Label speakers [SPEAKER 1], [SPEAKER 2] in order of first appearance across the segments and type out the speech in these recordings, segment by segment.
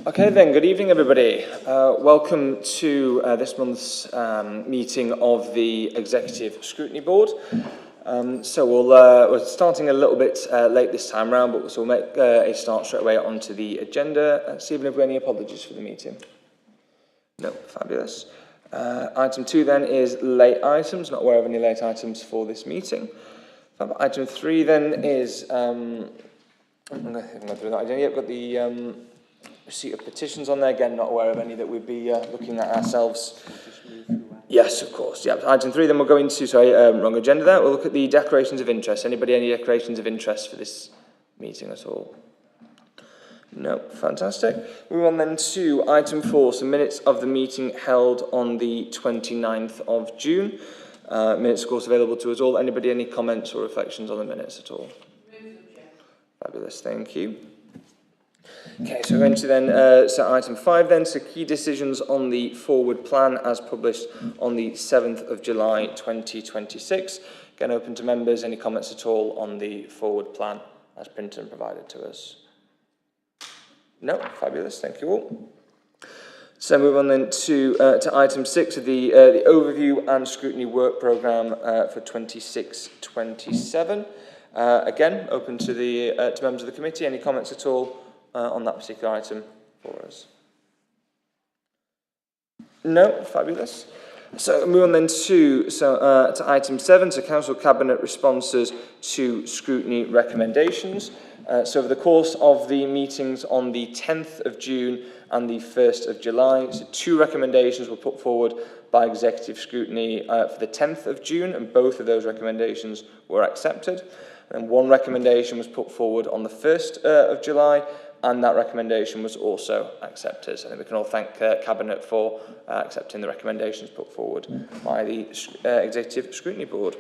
[SPEAKER 1] Okay then, good evening everybody. Welcome to this month's meeting of the Executive Scrutiny Board. We're starting a little bit late this time round, but we'll make a start straight away onto the agenda. Stephen, have we any apologies for the meeting? No, fabulous. Item 2 then is late items, not aware of any late items for this meeting. Item 3 then is, I'm going to go through that again. Yep, got the receipt of petitions on there, again not aware of any that we'd be looking at ourselves. Yes, of course, yeah. Item 3 then we'll go into, wrong agenda there, we'll look at the declarations of interest. Anybody any declarations of interest for this meeting at all? No, fantastic. Move on then to item 4, so minutes of the meeting held on the 29th of June. Minutes of course available to us all. Anybody any comments or reflections on the minutes at all? Fabulous, thank you. Okay, so we're going to then set item 5 then, so key decisions on the forward plan as published on the 7th of July 2026. Again, open to members, any comments at all on the forward plan as printed and provided to us? No, fabulous, thank you all. So move on then to item 6 of the overview and scrutiny work programme for 26-27. Again, open to to members of the committee, any comments at all on that particular item for us? No, fabulous. So move on then to item 7, so Council Cabinet responses to scrutiny recommendations. So over the course of the meetings on the 10th of June and the 1st of July, so 2 recommendations were put forward by Executive Scrutiny for the 10th of June, and both of those recommendations were accepted. And 1 recommendation was put forward on the 1st of July, and that recommendation was also accepted. So I think we can all thank Cabinet for accepting the recommendations put forward by the Executive Scrutiny Board.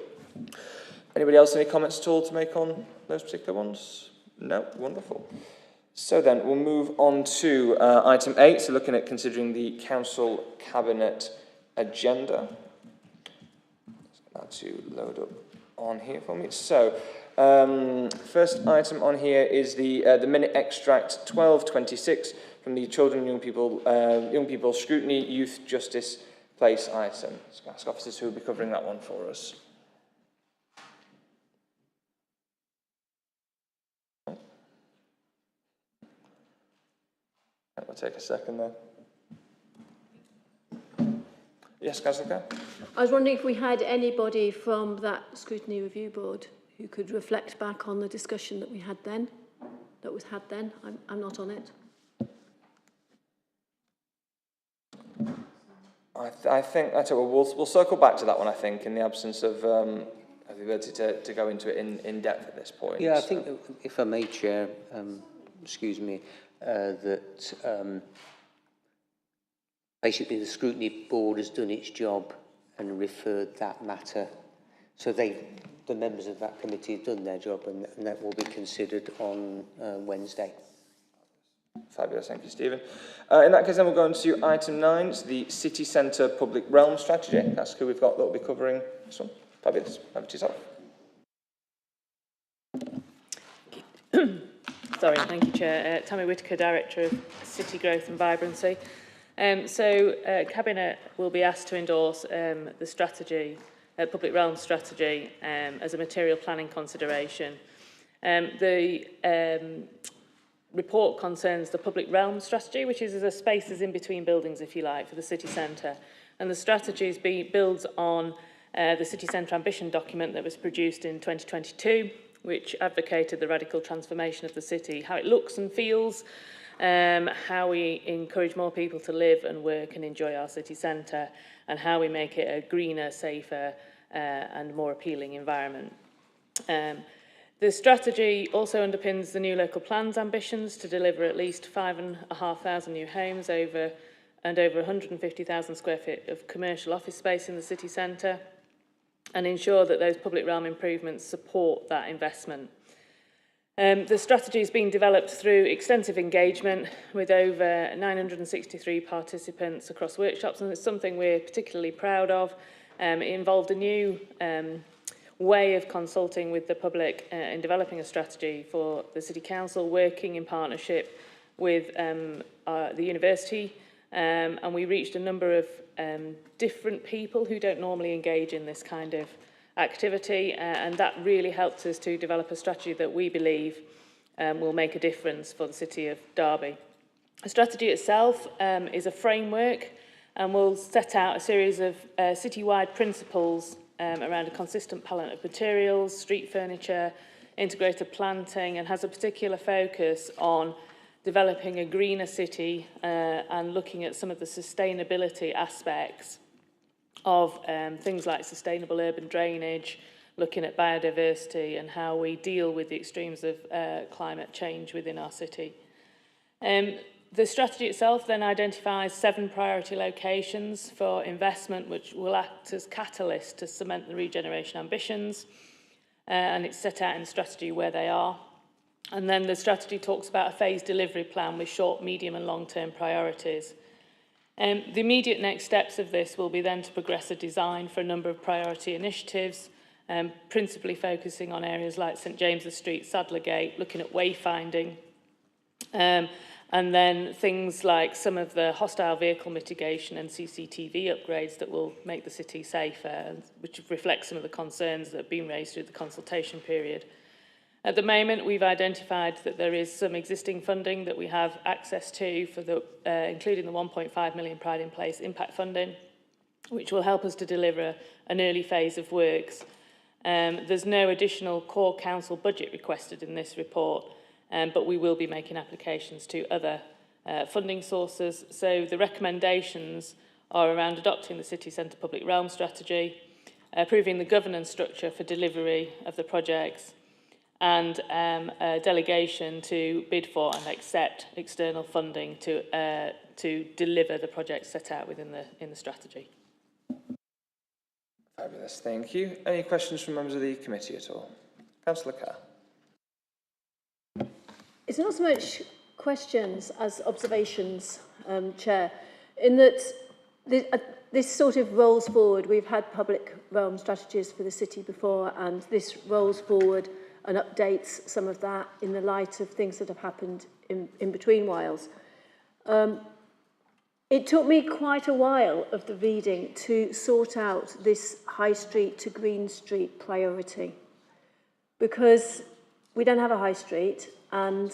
[SPEAKER 1] Anybody else any comments at all to make on those particular ones? No, wonderful. So then we'll move on to item 8, so looking at considering the Council Cabinet agenda. Let's get that to load up on here for me. So first item on here is the minute extract 1226 from the Children and Young People Scrutiny Youth Justice Place item. Let's ask officers who will be covering that one for us. We'll take a second there. Yes, Councillor Kerr?
[SPEAKER 2] I was wondering if we had anybody from that Scrutiny Review Board who could reflect back on the discussion that we had then, I'm not on it.
[SPEAKER 1] I think that's it. We'll circle back to that one, I think, in the absence of the ability to go into it in depth at this point.
[SPEAKER 3] Yeah, I think, if I may, Chair, excuse me, basically the Scrutiny Board has done its job and referred that matter. So the members of that committee have done their job, and that will be considered on Wednesday.
[SPEAKER 1] Fabulous, thank you, Stephen. In that case, then we'll go on to item 9, so the City Centre Public Realm Strategy. That's who we've got that will be covering this one. Fabulous, over to yourself.
[SPEAKER 4] Sorry, thank you, Chair. Tammy Whitaker, Director of City Growth and Vibrancy. Cabinet will be asked to endorse the strategy, Public Realm Strategy, as a material planning consideration. The report concerns the Public Realm Strategy, which is the spaces in between buildings, if you like, for the city centre. And the strategy builds on the City Centre Ambition document that was produced in 2022, which advocated the radical transformation of the city, how it looks and feels, how we encourage more people to live and work and enjoy our city centre, and how we make it a greener, safer and more appealing environment. The strategy also underpins the new local plan's ambitions to deliver at least 5,500 new homes over 150,000 square feet of commercial office space in the city centre, and ensure that those public realm improvements support that investment. The strategy is being developed through extensive engagement with over 963 participants across workshops, and it's something we're particularly proud of. It involved a new way of consulting with the public in developing a strategy for the City Council, working in partnership with the university, and we reached a number of different people who don't normally engage in this kind of activity, and that really helped us to develop a strategy that we believe will make a difference for the City of Derby. The strategy itself is a framework and will set out a series of citywide principles around a consistent palette of materials, street furniture, integrated planting, and has a particular focus on developing a greener city and looking at some of the sustainability aspects of things like sustainable urban drainage, looking at biodiversity and how we deal with the extremes of climate change within our city. The strategy itself then identifies 7 priority locations for investment, which will act as catalyst to cement the regeneration ambitions, and it's set out in the strategy where they are. And then the strategy talks about a phased delivery plan with short, medium and long-term priorities. The immediate next steps of this will be then to progress a design for a number of priority initiatives, principally focusing on areas like St James's Street, Sadlergate, looking at wayfinding, and then things like some of the hostile vehicle mitigation and CCTV upgrades that will make the city safer, which reflects some of the concerns that have been raised through the consultation period. At the moment, we've identified that there is some existing funding that we have access to, for the, including the 1.5 million Pride in Place impact funding, which will help us to deliver an early phase of works. There's no additional core council budget requested in this report, but we will be making applications to other funding sources. So the recommendations are around adopting the city centre public realm strategy, approving the governance structure for delivery of the projects, and a delegation to bid for and accept external funding to deliver the projects set out within the strategy.
[SPEAKER 1] Fabulous, thank you. Any questions from members of the committee at all? Councillor Carr.
[SPEAKER 2] It's not so much questions as observations, Chair, in that this sort of rolls forward. We've had public realm strategies for the city before, and this rolls forward and updates some of that in the light of things that have happened in between whiles. It took me quite a while of the reading to sort out this High Street to Green Street priority, because we don't have a high street and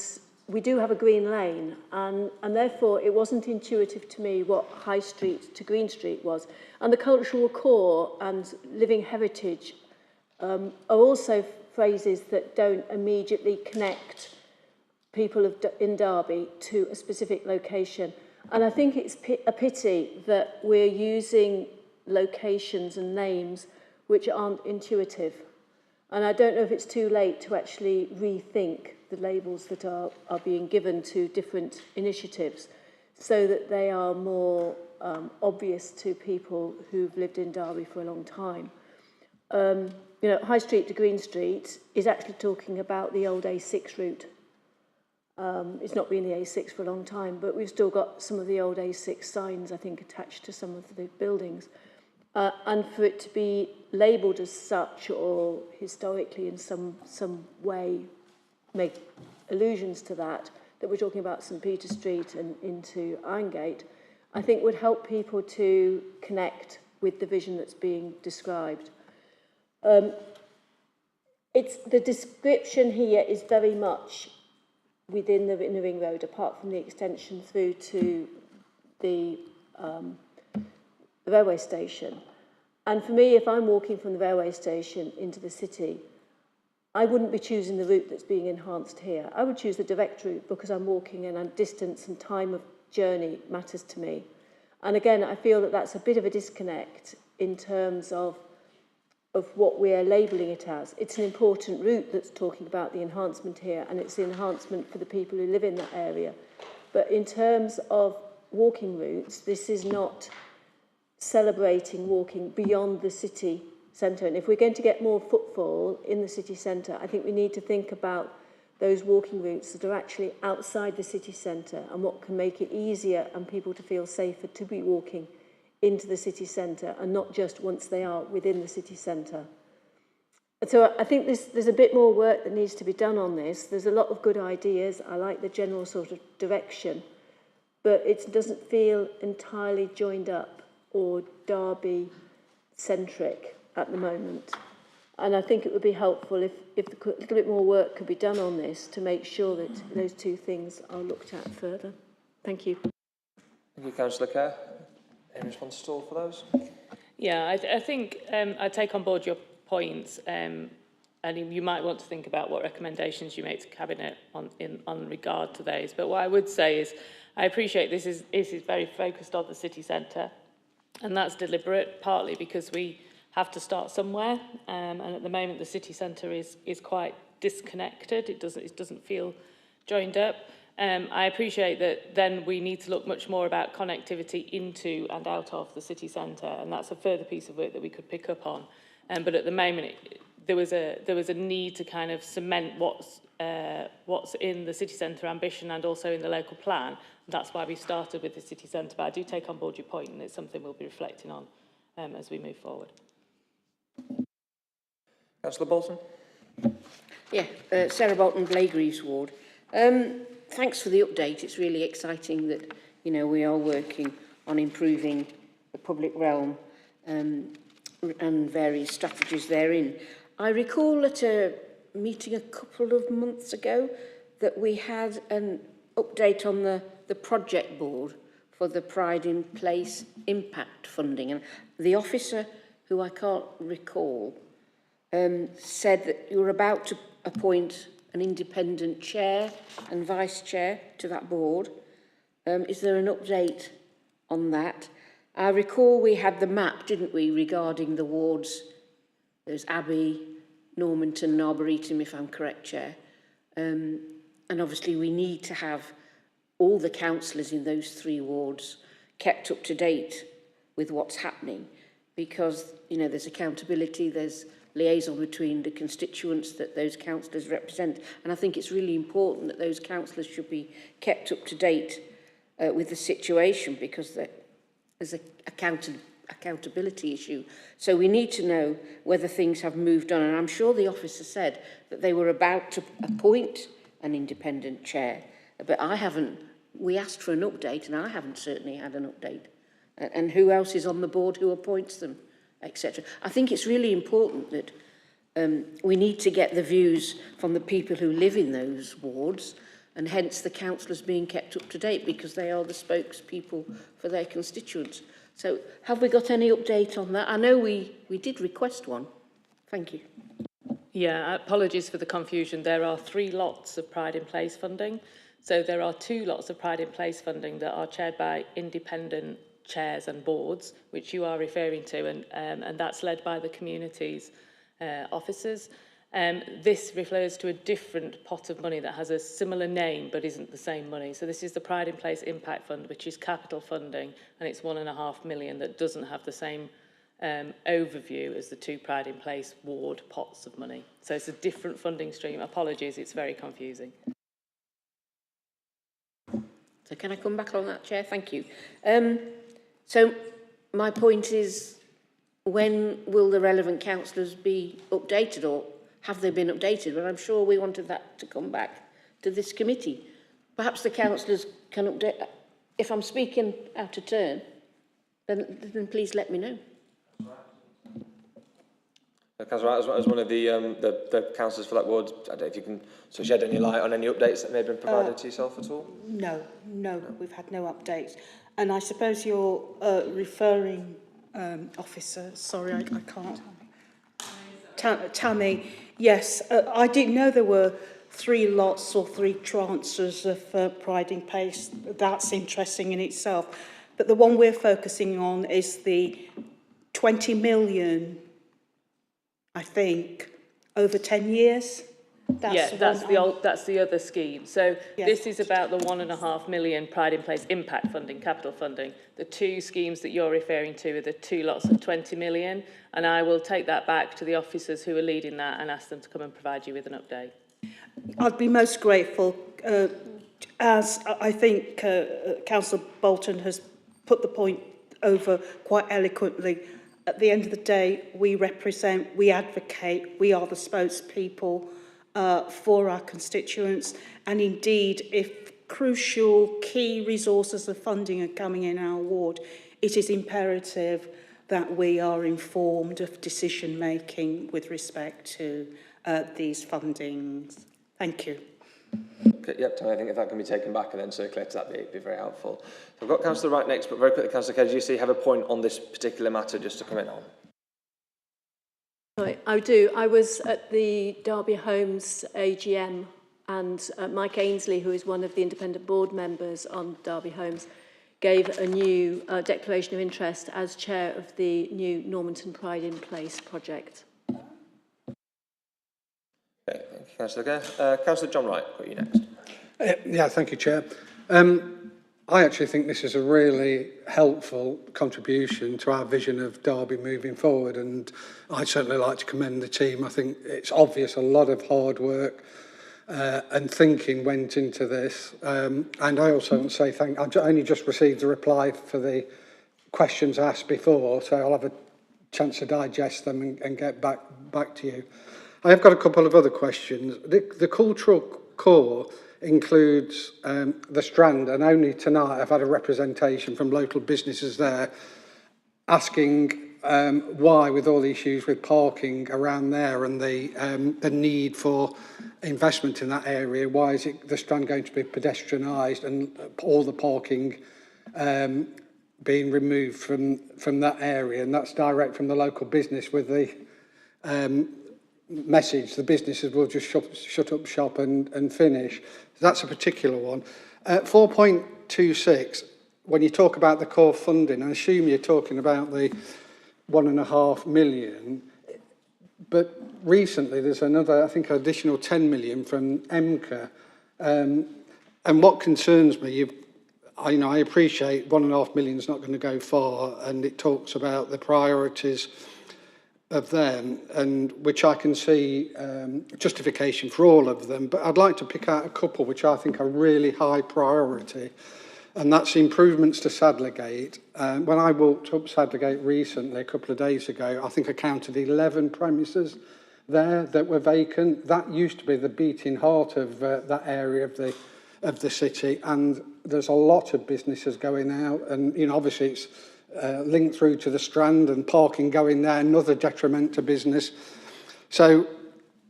[SPEAKER 2] we do have a green lane, and therefore it wasn't intuitive to me what High Street to Green Street was. And the cultural core and living heritage are also phrases that don't immediately connect people in Derby to a specific location. And I think it's a pity that we're using locations and names which aren't intuitive. And I don't know if it's too late to actually rethink the labels that are being given to different initiatives so that they are more obvious to people who've lived in Derby for a long time. You know, High Street to Green Street is actually talking about the old A6 route. It's not been the A6 for a long time, but we've still got some of the old A6 signs, I think, attached to some of the buildings. And for it to be labelled as such, or historically in some way make allusions to that we're talking about St Peter Street and into Irongate, I think would help people to connect with the vision that's being described. It's the description here is very much within the Ring Road, apart from the extension through to the railway station. And for me, if I'm walking from the railway station into the city, I wouldn't be choosing the route that's being enhanced here. I would choose the direct route because I'm walking and distance and time of journey matters to me. And again, I feel that that's a bit of a disconnect in terms of what we're labelling it as. It's an important route that's talking about the enhancement here, and it's the enhancement for the people who live in that area. But in terms of walking routes, this is not celebrating walking beyond the city centre. And if we're going to get more footfall in the city centre, I think we need to think about those walking routes that are actually outside the city centre and what can make it easier and people to feel safer to be walking into the city centre, and not just once they are within the city centre. So I think there's a bit more work that needs to be done on this. There's a lot of good ideas. I like the general sort of direction, but it doesn't feel entirely joined up or Derby-centric at the moment. And I think it would be helpful if a little bit more work could be done on this to make sure that those two things are looked at further. Thank you.
[SPEAKER 1] Thank you, Councillor Kerr. Any response at all for those?
[SPEAKER 4] Yeah, I think I take on board your points, and you might want to think about what recommendations you make to Cabinet on regard to those. But what I would say is, I appreciate this is very focused on the city centre, and that's deliberate, partly because we have to start somewhere, and at the moment the city centre is quite disconnected. It doesn't feel joined up. I appreciate that then we need to look much more about connectivity into and out of the city centre, and that's a further piece of work that we could pick up on. But at the moment, there was a need to kind of cement what's in the city centre ambition and also in the local plan. That's why we started with the city centre. But I do take on board your point, and it's something we'll be reflecting on as we move forward.
[SPEAKER 1] Councillor Bolton.
[SPEAKER 5] Yeah, Sarah Bolton, Blaegreaves Ward. Thanks for the update. It's really exciting that, you know, we are working on improving the public realm and various strategies therein. I recall at a meeting a couple of months ago that we had an update on the project board for the Pride in Place impact funding. And the officer, who I can't recall, said that you were about to appoint an independent chair and vice chair to that board. Is there an update on that? I recall we had the map, didn't we, regarding the wards. There's Abbey, Normanton, Arboretum, if I'm correct, Chair. And obviously we need to have all the councillors in those 3 wards kept up to date with what's happening, because, you know, there's accountability, there's liaison between the constituents that those councillors represent, and I think it's really important that those councillors should be kept up to date with the situation, because there's an accountability issue. So we need to know whether things have moved on, and I'm sure the officer said that they were about to appoint an independent chair, but we asked for an update, and I haven't certainly had an update. And who else is on the board, who appoints them, etc. I think it's really important that we need to get the views from the people who live in those wards, and hence the councillors being kept up to date, because they are the spokespeople for their constituents. So have we got any update on that? I know we did request one. Thank you.
[SPEAKER 4] Yeah, apologies for the confusion. There are 3 lots of Pride in Place funding. So there are 2 lots of Pride in Place funding that are chaired by independent chairs and boards, which you are referring to, and that's led by the community's officers. This refers to a different pot of money that has a similar name but isn't the same money. So this is the Pride in Place Impact Fund, which is capital funding, and it's £1.5 million that doesn't have the same overview as the 2 Pride in Place ward pots of money. So it's a different funding stream. Apologies, it's very confusing.
[SPEAKER 5] So can I come back on that, Chair? Thank you. So my point is, when will the relevant councillors be updated, or have they been updated? But I'm sure we wanted that to come back to this committee. Perhaps the councillors can update. If I'm speaking out of turn, then please let me know.
[SPEAKER 1] Councillor Wright, as one of the councillors for that ward, I don't know if you can shed any light on any updates that may have been provided to yourself at all?
[SPEAKER 6] No, we've had no updates. And I suppose you're referring, officer, sorry, I can't. Tammy, yes, I didn't know there were 3 lots or 3 tranches of Pride in Place. That's interesting in itself. But the one we're focusing on is the 20 million, I think, over 10 years.
[SPEAKER 4] That's the other scheme. So yes. This is about the £1.5 million Pride in Place impact funding, capital funding. The 2 schemes that you're referring to are the 2 lots of 20 million, and I will take that back to the officers who are leading that and ask them to come and provide you with an update.
[SPEAKER 6] I'd be most grateful, as I think Councillor Bolton has put the point over quite eloquently. At the end of the day, we represent, we advocate, we are the spokespeople for our constituents. And indeed, if crucial key resources of funding are coming in our ward, it is imperative that we are informed of decision making with respect to these fundings. Thank you.
[SPEAKER 1] Okay, yep, Tony, I think if that can be taken back and then circulated, that'd be very helpful. So I've got Councillor Wright next, but very quickly, Councillor Kedge, you have a point on this particular matter just to comment on?
[SPEAKER 2] Sorry, I do. I was at the Derby Homes AGM, and Mike Ainsley, who is one of the independent board members on Derby Homes, gave a new declaration of interest as chair of the new Normanton Pride in Place project.
[SPEAKER 1] Okay, thank you, Councillor Kerr. Councillor John Wright, got you next.
[SPEAKER 7] Yeah, thank you, Chair. I actually think this is a really helpful contribution to our vision of Derby moving forward, and I'd certainly like to commend the team. I think it's obvious a lot of hard work and thinking went into this. And I also want to say I've only just received a reply for the questions asked before, so I'll have a chance to digest them and get back to you. I have got a couple of other questions. The cultural core includes the Strand, and only tonight I've had a representation from local businesses there asking why, with all the issues with parking around there and the need for investment in that area, why is the Strand going to be pedestrianised and all the parking being removed from that area? And that's direct from the local business with the message, the businesses will just shut up shop and finish. So that's a particular one. 4.26, when you talk about the core funding, I assume you're talking about the 1.5 million, but recently there's another, I think, additional 10 million from MCA. And what concerns me, I appreciate 1.5 million is not going to go far, and it talks about the priorities of them, and which I can see justification for all of them, but I'd like to pick out a couple which I think are really high priority, and that's improvements to Sadlergate. When I walked up Sadlergate recently, a couple of days ago, I think I counted 11 premises there that were vacant. That used to be the beating heart of that area of the city, and there's a lot of businesses going out, and obviously it's linked through to the Strand and parking going there, another detriment to business. So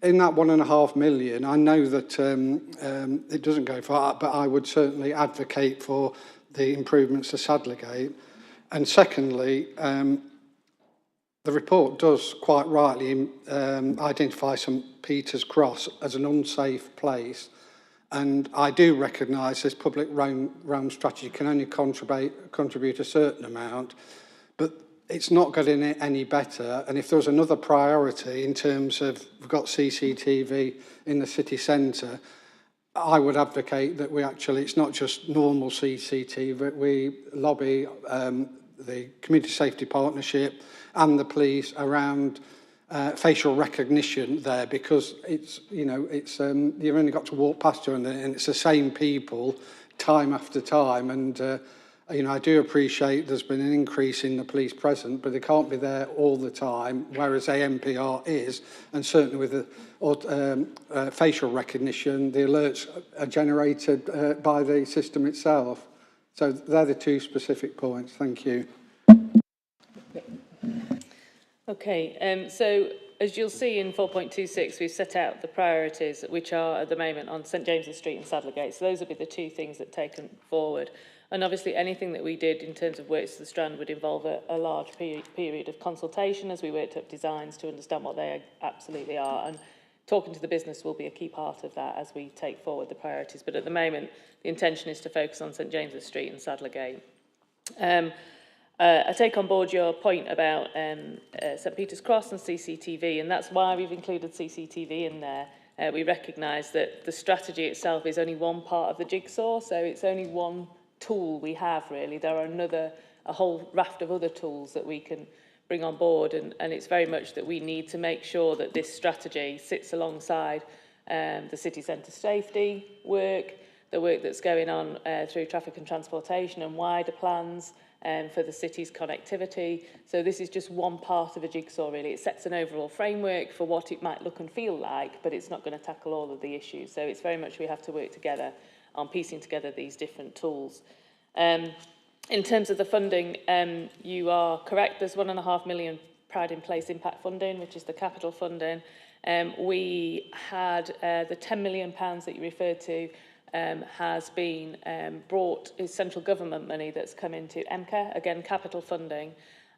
[SPEAKER 7] in that 1.5 million, I know that it doesn't go far, but I would certainly advocate for the improvements to Sadlergate. And secondly, the report does quite rightly identify St Peter's Cross as an unsafe place. And I do recognise this public realm strategy can only contribute a certain amount, but it's not getting it any better. And if there was another priority in terms of we've got CCTV in the city centre, I would advocate that we actually, it's not just normal CCTV, but we lobby the Community Safety Partnership and the police around facial recognition there, because it's you've only got to walk past her and it's the same people time after time, and I do appreciate there's been an increase in the police present, but they can't be there all the time, whereas AMPR is, and certainly with the facial recognition, the alerts are generated by the system itself. So they're the two specific points. Thank you.
[SPEAKER 4] Okay, so as you'll see in 4.26, we've set out the priorities, which are at the moment on St James's Street and Sadlergate. So those will be the two things that are taken forward. And obviously anything that we did in terms of works to the Strand would involve a large period of consultation as we worked up designs to understand what they absolutely are. And talking to the business will be a key part of that as we take forward the priorities. But at the moment, the intention is to focus on St James's Street and Sadlergate. I take on board your point about St Peter's Cross and CCTV, and that's why we've included CCTV in there. We recognise that the strategy itself is only one part of the jigsaw, so it's only one tool we have, really. There are a whole raft of other tools that we can bring on board, and it's very much that we need to make sure that this strategy sits alongside the city centre safety work, the work that's going on through traffic and transportation and wider plans, for the city's connectivity. So this is just one part of a jigsaw, really. It sets an overall framework for what it might look and feel like, but it's not going to tackle all of the issues. So it's very much we have to work together on piecing together these different tools. In terms of the funding, you are correct. There's £1.5 million Pride in Place impact funding, which is the capital funding. We had the £10 million that you referred to has been brought, is central government money that's come into MCA, again, capital funding.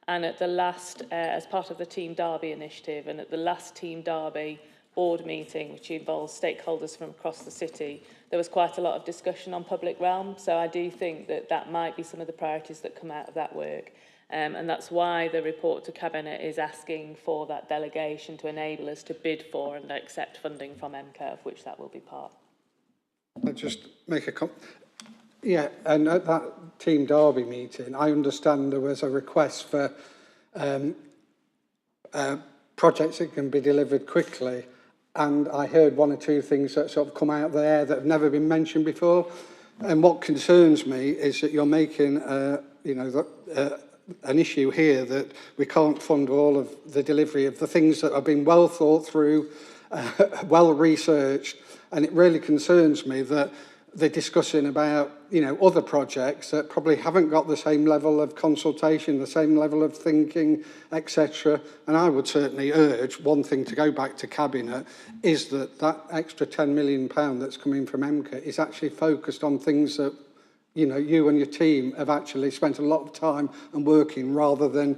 [SPEAKER 4] And at the last, as part of the Team Derby initiative, and at the last Team Derby board meeting, which involves stakeholders from across the city, there was quite a lot of discussion on public realm. So I do think that that might be some of the priorities that come out of that work. And that's why the report to Cabinet is asking for that delegation to enable us to bid for and accept funding from MCA, of which that will be part.
[SPEAKER 7] I'll just make a comment. Yeah, and at that Team Derby meeting, I understand there was a request for projects that can be delivered quickly, and I heard one or two things that sort of come out there that have never been mentioned before. And what concerns me is that you're making, an issue here that we can't fund all of the delivery of the things that have been well thought through, well researched, and it really concerns me that they're discussing about, other projects that probably haven't got the same level of consultation, the same level of thinking, etc. And I would certainly urge one thing to go back to Cabinet is that that extra £10 million that's coming from MCA is actually focused on things that, you and your team have actually spent a lot of time and working rather than,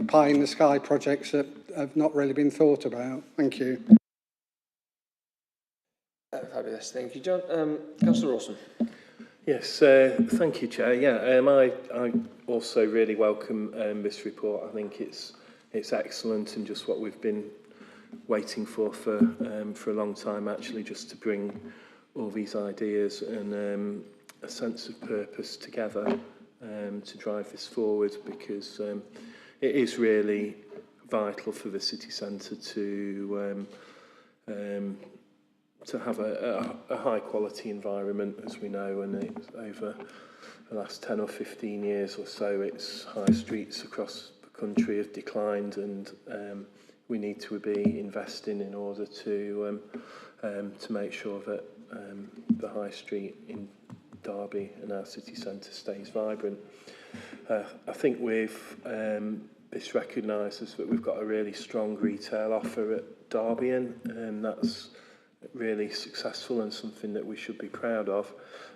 [SPEAKER 7] pie in the sky projects that have not really been thought about. Thank you.
[SPEAKER 1] Fabulous, thank you, John. Councillor Rawson.
[SPEAKER 8] Yes, thank you, Chair. Yeah, I also really welcome this report. I think it's excellent and just what we've been waiting for a long time, actually, just to bring all these ideas and a sense of purpose together to drive this forward, because it is really vital for the city centre to have a high quality environment, as we know, and it's over the last 10 or 15 years or so, its high streets across the country have declined, and we need to be investing in order to make sure that the high street in Derby and our city centre stays vibrant. I think this recognises that we've got a really strong retail offer at Derby, and that's really successful and something that we should be proud of.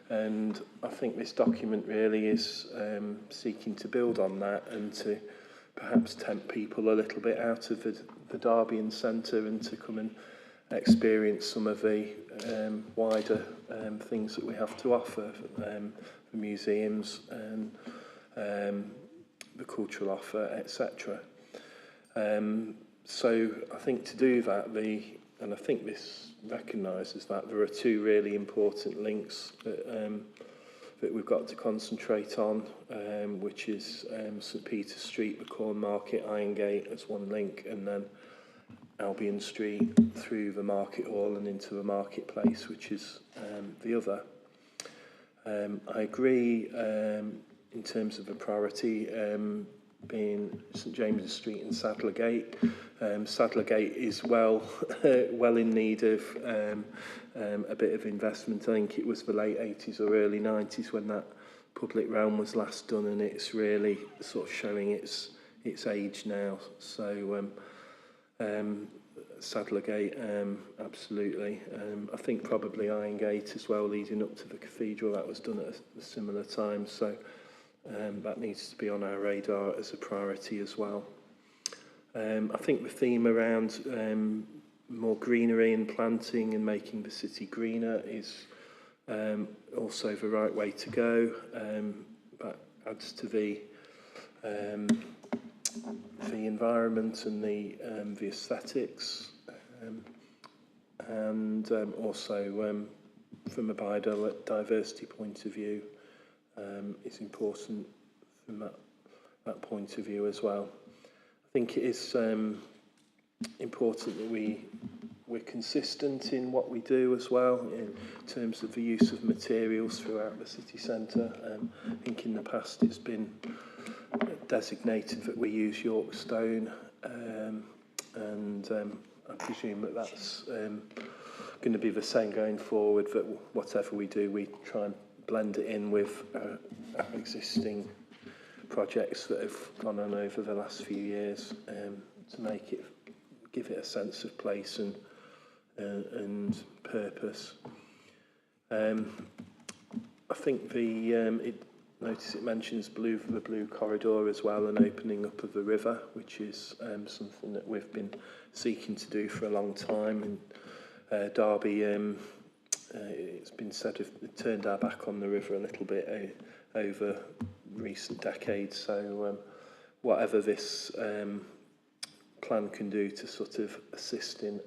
[SPEAKER 8] And I think this document really is seeking to build on that and to perhaps tempt people a little bit out of the Derby and centre and to come and experience some of the wider things that we have to offer, the museums and the cultural offer, etc. So I think to do that, and I think this recognises that there are two really important links that we've got to concentrate on, which is St Peter's Street, the Corn Market, Irongate as one link, and then Albion Street through the Market Hall and into the Marketplace, which is the other. I agree in terms of a priority being St James's Street and Sadlergate. Sadlergate is well in need of a bit of investment. I think it was the late 80s or early 90s when that public realm was last done, and it's really sort of showing its age now. So Sadlergate, absolutely. I think probably Irongate as well, leading up to the cathedral. That was done at a similar time, so that needs to be on our radar as a priority as well. I think the theme around more greenery and planting and making the city greener is also the right way to go. That adds to the environment and the aesthetics, and also from a biodiversity point of view, is important from that point of view as well. I think it is important that we we're consistent in what we do as well in terms of the use of materials throughout the city centre. I think in the past it's been designated that we use York stone, and I presume that that's going to be the same going forward, that whatever we do, we try and blend it in with existing projects that have gone on over the last few years, to give it a sense of place and purpose. I think notice it mentions the blue corridor as well, and opening up of the river, which is something that we've been seeking to do for a long time. And Derby, it's been said, we've turned our back on the river a little bit over recent decades. So whatever this plan can do to sort of assist in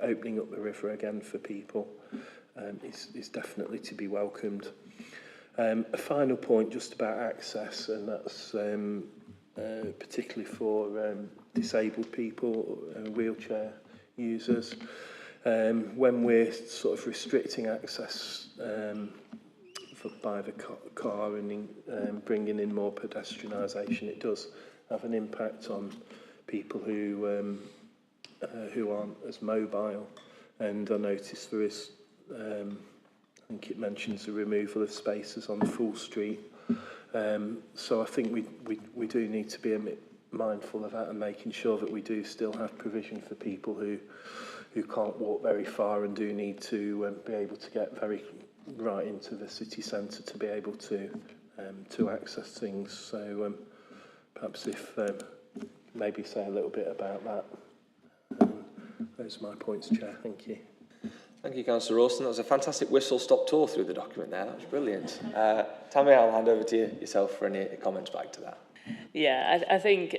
[SPEAKER 8] opening up the river again for people is definitely to be welcomed. A final point just about access, and that's particularly for disabled people, wheelchair users. When we're sort of restricting access by the car and bringing in more pedestrianisation, it does have an impact on people who aren't as mobile. And I noticed there is, I think it mentions the removal of spaces on Full Street. So I think we do need to be a bit mindful of that and making sure that we do still have provision for people who can't walk very far and do need to be able to get very right into the city centre to be able to access things. So perhaps if maybe say a little bit about that. Those are my points, Chair. Thank you.
[SPEAKER 1] Thank you, Councillor Rawson. That was a fantastic whistle-stop tour through the document there. That was brilliant. Tammy, I'll hand over to yourself for any comments back to that.
[SPEAKER 4] Yeah, I think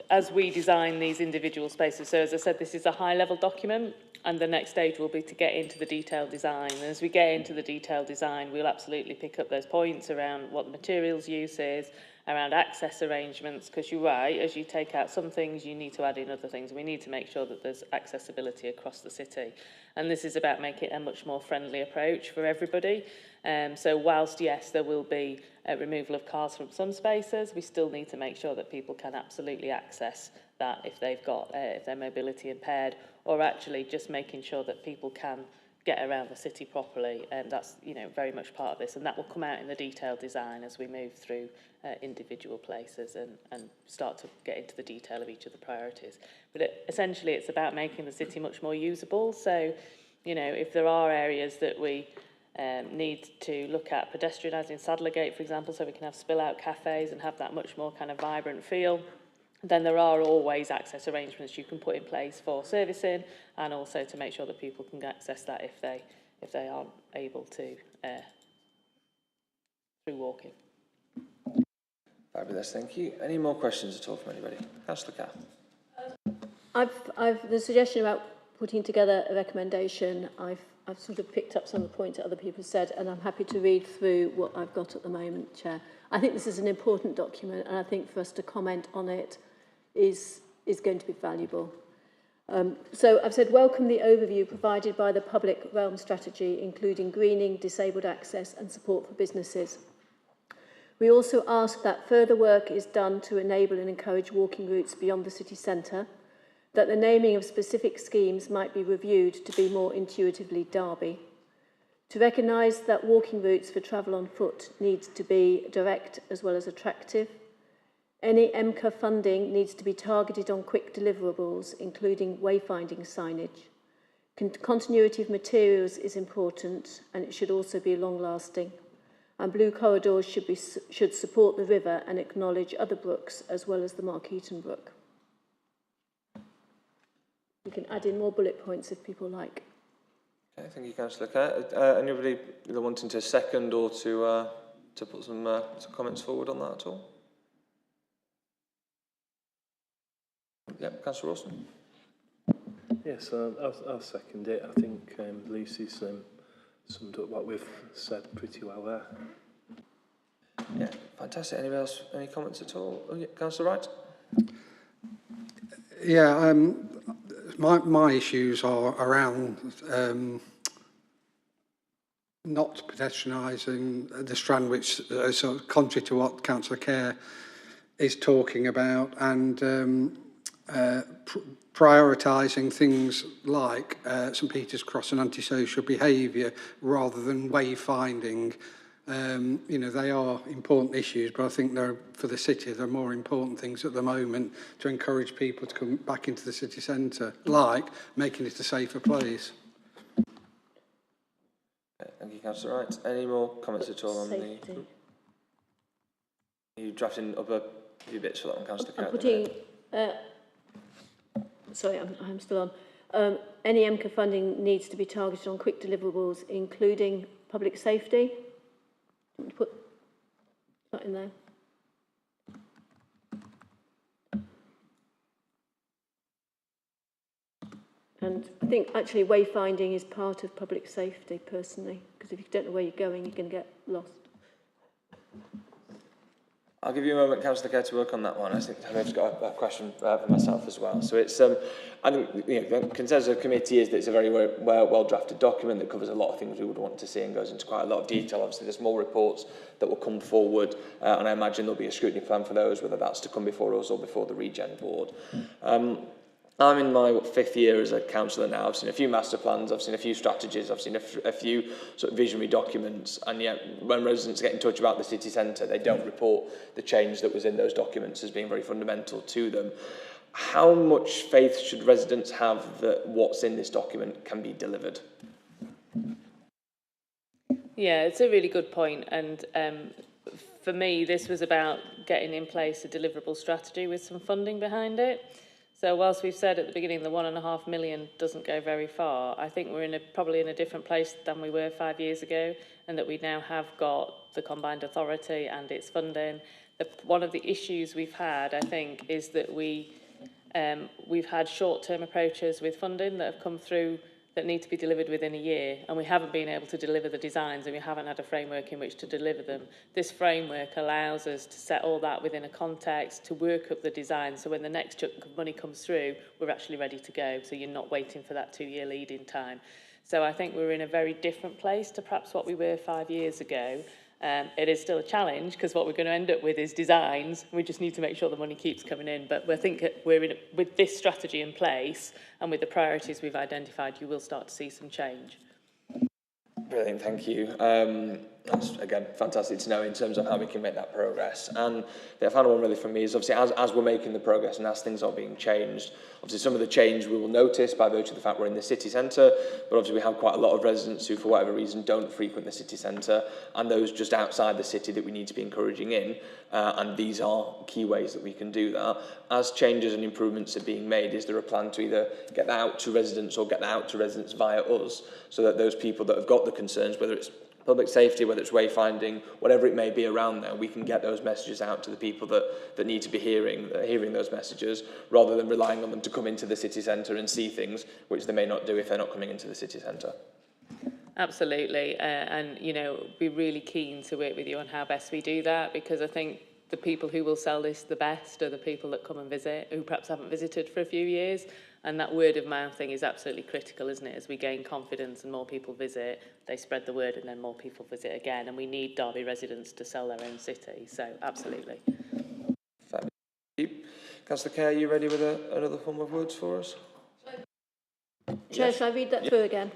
[SPEAKER 4] as we design these individual spaces, so as I said, this is a high-level document, and the next stage will be to get into the detailed design. And as we get into the detailed design, we'll absolutely pick up those points around what the materials use is, around access arrangements, because you're right, as you take out some things, you need to add in other things. We need to make sure that there's accessibility across the city. And this is about making it a much more friendly approach for everybody. So whilst, yes, there will be a removal of cars from some spaces, we still need to make sure that people can absolutely access that if they've got, if they're mobility impaired, or actually just making sure that people can get around the city properly. And that's, you know, very much part of this. And that will come out in the detailed design as we move through individual places and start to get into the detail of each of the priorities. But essentially, it's about making the city much more usable. So, you know, if there are areas that we need to look at pedestrianising Saddlergate, for example, so we can have spill-out cafes and have that much more kind of vibrant feel, then there are always access arrangements you can put in place for servicing, and also to make sure that people can access that if they aren't able to through walking.
[SPEAKER 1] Fabulous, thank you. Any more questions at all from anybody? Councillor Cath.
[SPEAKER 2] I've the suggestion about putting together a recommendation. I've sort of picked up some of the points that other people have said, and I'm happy to read through what I've got at the moment, Chair. I think this is an important document, and I think for us to comment on it is going to be valuable. So I've said welcome the overview provided by the public realm strategy, including greening, disabled access and support for businesses. We also ask that further work is done to enable and encourage walking routes beyond the city centre, that the naming of specific schemes might be reviewed to be more intuitively Derby, to recognise that walking routes for travel on foot need to be direct as well as attractive. Any MCA funding needs to be targeted on quick deliverables, including wayfinding signage. Continuity of materials is important, and it should also be long-lasting. And blue corridors should support the river and acknowledge other brooks as well as the Markeaton Brook. You can add in more bullet points if people like.
[SPEAKER 1] Okay, thank you, Councillor Kerr. Anybody either wanting to second or to put some comments forward on that at all? Yep, Councillor Rawson.
[SPEAKER 8] Yes, I'll second it. I think Lucy's summed up what we've said pretty well there.
[SPEAKER 1] Yeah, fantastic. Anybody else, any comments at all? Oh, yeah, Councillor Wright.
[SPEAKER 7] Yeah, my issues are around not pedestrianising the Strand, which is sort of contrary to what Councillor Kerr is talking about, and prioritising things like St Peter's Cross and antisocial behaviour rather than wayfinding. You know, they are important issues, but I think they're, for the city, there are more important things at the moment to encourage people to come back into the city centre, like making it a safer place.
[SPEAKER 1] Thank you, Councillor Wright. Any more comments at all on
[SPEAKER 2] Safety.
[SPEAKER 1] Are you drafting up a few bits for that one, Councillor Kerr?
[SPEAKER 2] I'm putting, sorry, I'm still on. Any MCA funding needs to be targeted on quick deliverables, including public safety. Do you want to put that in there? And I think actually wayfinding is part of public safety, personally, because if you don't know where you're going, you can get lost.
[SPEAKER 1] I'll give you a moment, Councillor Kerr, to work on that one. I think I've got a question for myself as well. So it's, I think, you know, the consensus of the committee is that it's a very well drafted document that covers a lot of things we would want to see and goes into quite a lot of detail. Obviously, there's more reports that will come forward, and I imagine there'll be a scrutiny plan for those, whether that's to come before us or before the Regen Board. I'm in my fifth year as a councillor now. I've seen a few master plans, I've seen a few strategies, I've seen a few sort of visionary documents, and yet when residents get in touch about the city centre, they don't report the change that was in those documents as being very fundamental to them. How much faith should residents have that what's in this document can be delivered?
[SPEAKER 4] Yeah, it's a really good point, and for me, this was about getting in place a deliverable strategy with some funding behind it. So whilst we've said at the beginning the £1.5 million doesn't go very far, I think we're probably in a different place than we were 5 years ago, and that we now have got the combined authority and its funding. One of the issues we've had, I think, is that we've had short-term approaches with funding that have come through that need to be delivered within a year, and we haven't been able to deliver the designs, and we haven't had a framework in which to deliver them. This framework allows us to set all that within a context, to work up the design, so when the next chunk of money comes through, we're actually ready to go, so you're not waiting for that 2-year lead-in time. So I think we're in a very different place to perhaps what we were 5 years ago. It is still a challenge, because what we're going to end up with is designs. We just need to make sure the money keeps coming in. But I think with this strategy in place and with the priorities we've identified, you will start to see some change.
[SPEAKER 1] Brilliant, thank you. That's, again, fantastic to know in terms of how we can make that progress. And the final one really from me is obviously as we're making the progress and as things are being changed, obviously some of the change we will notice by virtue of the fact we're in the city centre, but obviously we have quite a lot of residents who for whatever reason don't frequent the city centre, and those just outside the city that we need to be encouraging in, and these are key ways that we can do that. As changes and improvements are being made, is there a plan to either get that out to residents or get that out to residents via us, so that those people that have got the concerns, whether it's public safety, whether it's wayfinding, whatever it may be around there, we can get those messages out to the people that need to be hearing those messages, rather than relying on them to come into the city centre and see things, which they may not do if they're not coming into the city centre.
[SPEAKER 4] Absolutely, and you know, be really keen to work with you on how best we do that, because I think the people who will sell this the best are the people that come and visit, who perhaps haven't visited for a few years. And that word of mouth thing is absolutely critical, isn't it? As we gain confidence and more people visit, they spread the word and then more people visit again. And we need Derby residents to sell their own city. So, absolutely.
[SPEAKER 1] Fabulous. Thank you. Councillor Kerr, are you ready with another form of words for us?
[SPEAKER 2] Chair, shall I read that through again?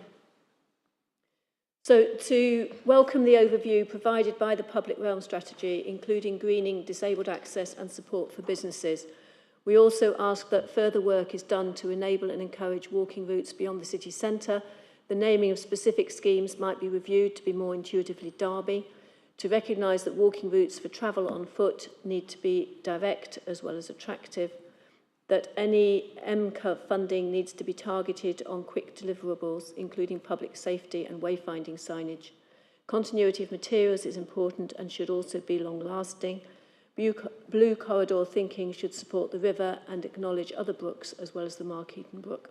[SPEAKER 2] So, to welcome the overview provided by the Public Realm Strategy, including greening, disabled access and support for businesses, we also ask that further work is done to enable and encourage walking routes beyond the city centre. The naming of specific schemes might be reviewed to be more intuitively Derby, to recognise that walking routes for travel on foot need to be direct as well as attractive, that any MCA funding needs to be targeted on quick deliverables, including public safety and wayfinding signage. Continuity of materials is important and should also be long-lasting. Blue corridor thinking should support the river and acknowledge other brooks as well as the Markeaton Brook.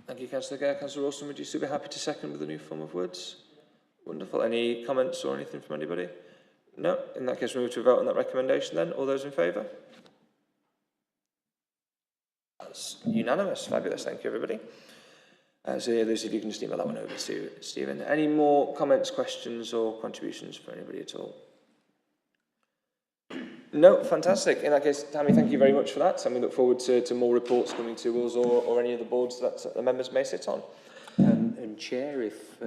[SPEAKER 1] Thank you, Councillor Kerr. Councillor Wilson, would you still be happy to second with a new form of words? Wonderful. Any comments or anything from anybody? No? In that case, we move to a vote on that recommendation then. All those in favour? That's unanimous. Fabulous. Thank you, everybody. So yeah, Lucy, if you can just email that one over to Stephen. Any more comments, questions, or contributions for anybody at all? No, fantastic. In that case, Tammy, thank you very much for that. And we look forward to more reports coming to us or any of the boards that the members may sit on.
[SPEAKER 3] And Chair, if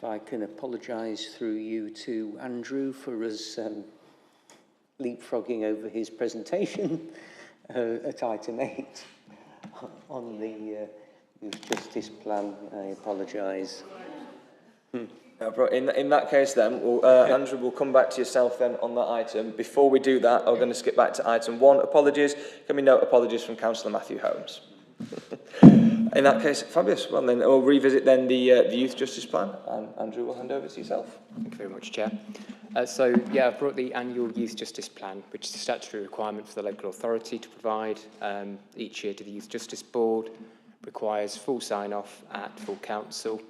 [SPEAKER 3] I can apologise through you to Andrew for us leapfrogging over his presentation at item 8 on the Youth Justice Plan. I apologise.
[SPEAKER 1] In that case then, Andrew, we'll come back to yourself then on that item. Before we do that, I'm going to skip back to item 1, apologies. Can we note apologies from Councillor Matthew Holmes? In that case, fabulous. Well, then we'll revisit then the Youth Justice Plan, and Andrew will hand over to yourself.
[SPEAKER 9] Thank you very much, Chair. I've brought the annual Youth Justice Plan, which is a statutory requirement for the local authority to provide each year to the Youth Justice Board, requires full sign-off at full council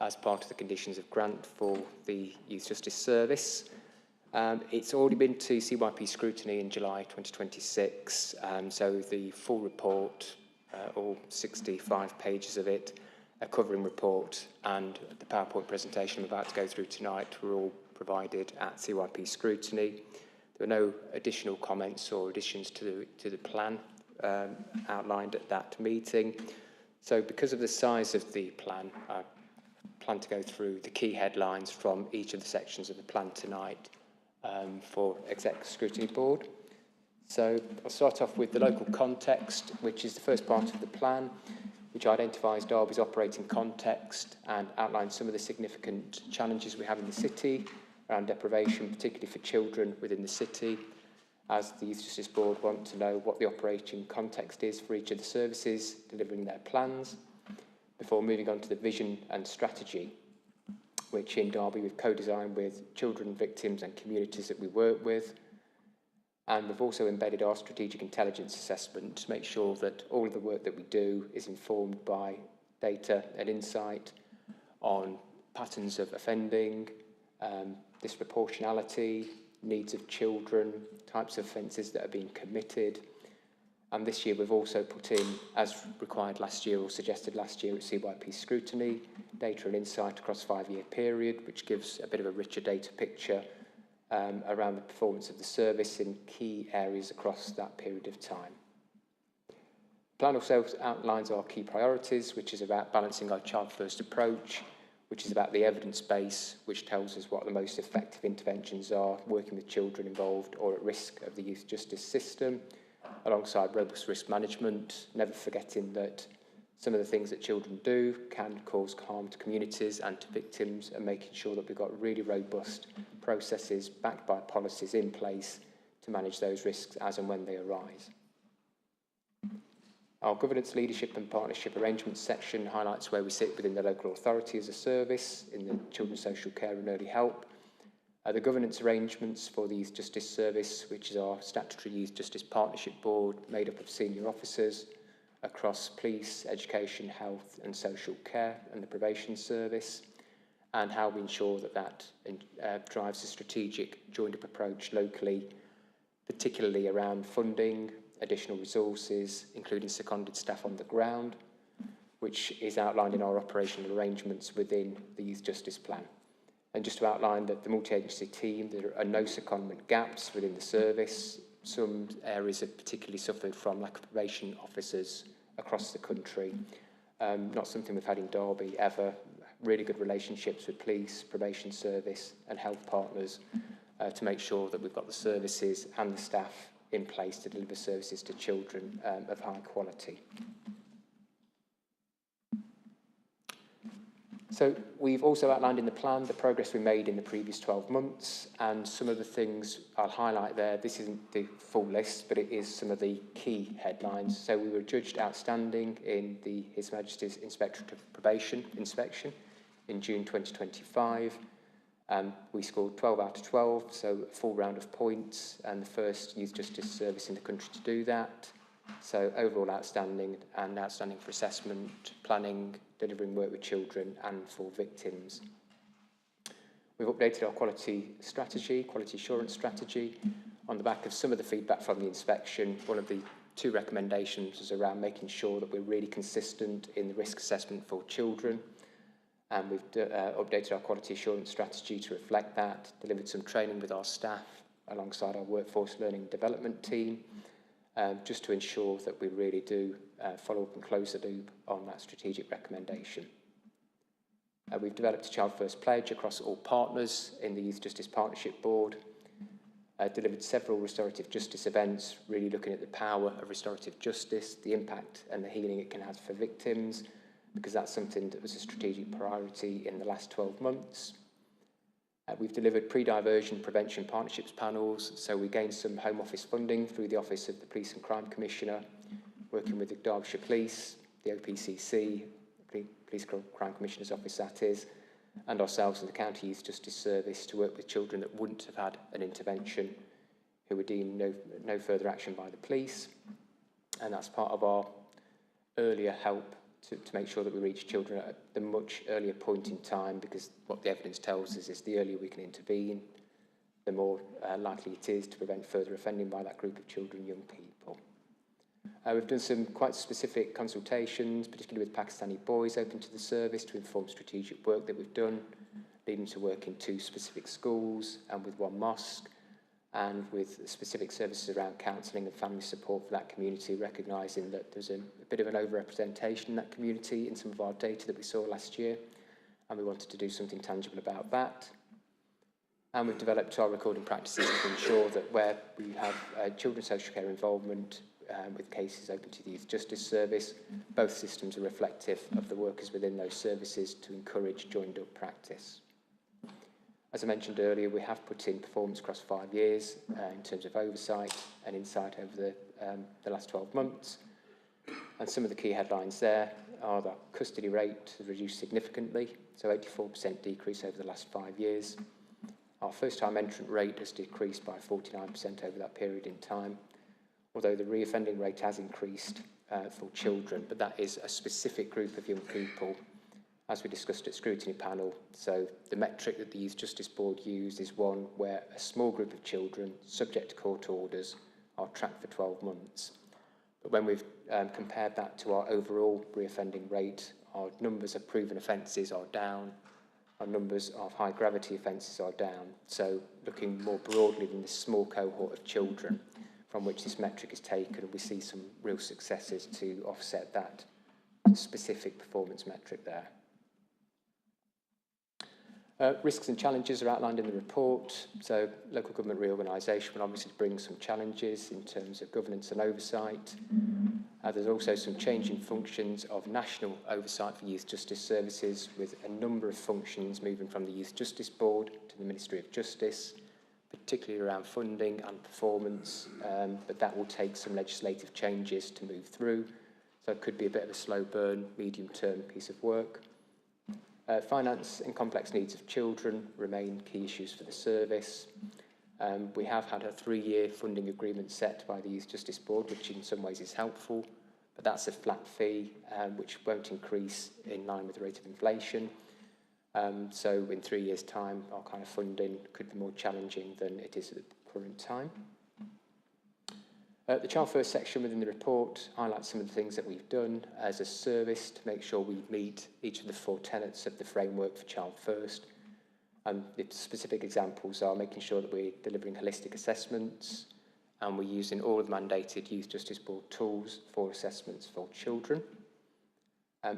[SPEAKER 9] as part of the conditions of grant for the Youth Justice Service. It's already been to CYP Scrutiny in July 2026, so the full report, all 65 pages of it, a covering report and the PowerPoint presentation I'm about to go through tonight were all provided at CYP Scrutiny. There were no additional comments or additions to the plan outlined at that meeting. So because of the size of the plan, I plan to go through the key headlines from each of the sections of the plan tonight for Exec Scrutiny Board. So I'll start off with the local context, which is the first part of the plan, which identifies Derby's operating context and outlines some of the significant challenges we have in the city around deprivation, particularly for children within the city. As the Youth Justice Board want to know what the operating context is for each of the services delivering their plans, before moving on to the vision and strategy, which in Derby we've co-designed with children, victims and communities that we work with. And we've also embedded our strategic intelligence assessment to make sure that all of the work that we do is informed by data and insight on patterns of offending, disproportionality, needs of children, types of offences that are being committed. And this year we've also put in, as required last year or suggested last year at CYP Scrutiny, data and insight across a 5-year period, which gives a bit of a richer data picture around the performance of the service in key areas across that period of time. The plan also outlines our key priorities, which is about balancing our child-first approach, which is about the evidence base, which tells us what the most effective interventions are, working with children involved or at risk of the youth justice system, alongside robust risk management, never forgetting that some of the things that children do can cause harm to communities and to victims, and making sure that we've got really robust processes backed by policies in place to manage those risks as and when they arise. Our governance, leadership and partnership arrangements section highlights where we sit within the local authority as a service in the children's social care and early help. The governance arrangements for the Youth Justice Service, which is our statutory Youth Justice Partnership Board made up of senior officers across police, education, health and social care and the probation service, and how we ensure that drives a strategic joined-up approach locally, particularly around funding, additional resources, including seconded staff on the ground, which is outlined in our operational arrangements within the Youth Justice Plan. And just to outline that the multi-agency team, there are no secondment gaps within the service. Some areas have particularly suffered from lack of probation officers across the country. Not something we've had in Derby ever. Really good relationships with police, probation service and health partners to make sure that we've got the services and the staff in place to deliver services to children of high quality. So we've also outlined in the plan the progress we made in the previous 12 months, and some of the things I'll highlight there. This isn't the full list, but it is some of the key headlines. So we were judged outstanding in the His Majesty's Inspectorate of Probation inspection in June 2025. We scored 12 out of 12, so a full round of points, and the first youth justice service in the country to do that. So overall outstanding, and outstanding for assessment, planning, delivering work with children and for victims. We've updated our quality strategy, quality assurance strategy, on the back of some of the feedback from the inspection. One of the 2 recommendations was around making sure that we're really consistent in the risk assessment for children. And we've updated our quality assurance strategy to reflect that, delivered some training with our staff alongside our workforce learning and development team, just to ensure that we really do follow up and close the loop on that strategic recommendation. We've developed a Child First pledge across all partners in the Youth Justice Partnership Board, delivered several restorative justice events, really looking at the power of restorative justice, the impact and the healing it can have for victims, because that's something that was a strategic priority in the last 12 months. We've delivered pre-diversion prevention partnerships panels, so we gained some Home Office funding through the Office of the Police and Crime Commissioner, working with the Derbyshire Police, the OPCC, Police Crime Commissioner's Office that is, and ourselves in the County Youth Justice Service to work with children that wouldn't have had an intervention, who were deemed no further action by the police. And that's part of our earlier help to make sure that we reach children at the much earlier point in time, because what the evidence tells us is the earlier we can intervene, the more likely it is to prevent further offending by that group of children, young people. We've done some quite specific consultations, particularly with Pakistani boys open to the service, to inform strategic work that we've done, leading to work in 2 specific schools and with 1 mosque, and with specific services around counselling and family support for that community, recognising that there's a bit of an overrepresentation in that community in some of our data that we saw last year, and we wanted to do something tangible about that. And we've developed our recording practices to ensure that where we have children's social care involvement with cases open to the Youth Justice Service, both systems are reflective of the workers within those services to encourage joined-up practice. As I mentioned earlier, we have put in performance across 5 years in terms of oversight and insight over the last 12 months. And some of the key headlines there are that custody rate has reduced significantly, so 84% decrease over the last 5 years. Our first-time entrant rate has decreased by 49% over that period in time, although the reoffending rate has increased for children, but that is a specific group of young people, as we discussed at Scrutiny panel. So the metric that the Youth Justice Board used is one where a small group of children, subject to court orders, are tracked for 12 months. But when we've compared that to our overall reoffending rate, our numbers of proven offences are down, our numbers of high gravity offences are down. So looking more broadly than this small cohort of children from which this metric is taken, we see some real successes to offset that specific performance metric there. Risks and challenges are outlined in the report. So local government reorganisation will obviously bring some challenges in terms of governance and oversight. There's also some change in functions of national oversight for youth justice services, with a number of functions moving from the Youth Justice Board to the Ministry of Justice, particularly around funding and performance, but that will take some legislative changes to move through. So it could be a bit of a slow burn, medium-term piece of work. Finance and complex needs of children remain key issues for the service. We have had a 3-year funding agreement set by the Youth Justice Board, which in some ways is helpful, but that's a flat fee, which won't increase in line with the rate of inflation. So in 3 years' time, our kind of funding could be more challenging than it is at the current time. The Child First section within the report highlights some of the things that we've done as a service to make sure we meet each of the 4 tenets of the framework for Child First. And the specific examples are making sure that we're delivering holistic assessments, and we're using all of the mandated Youth Justice Board tools for assessments for children.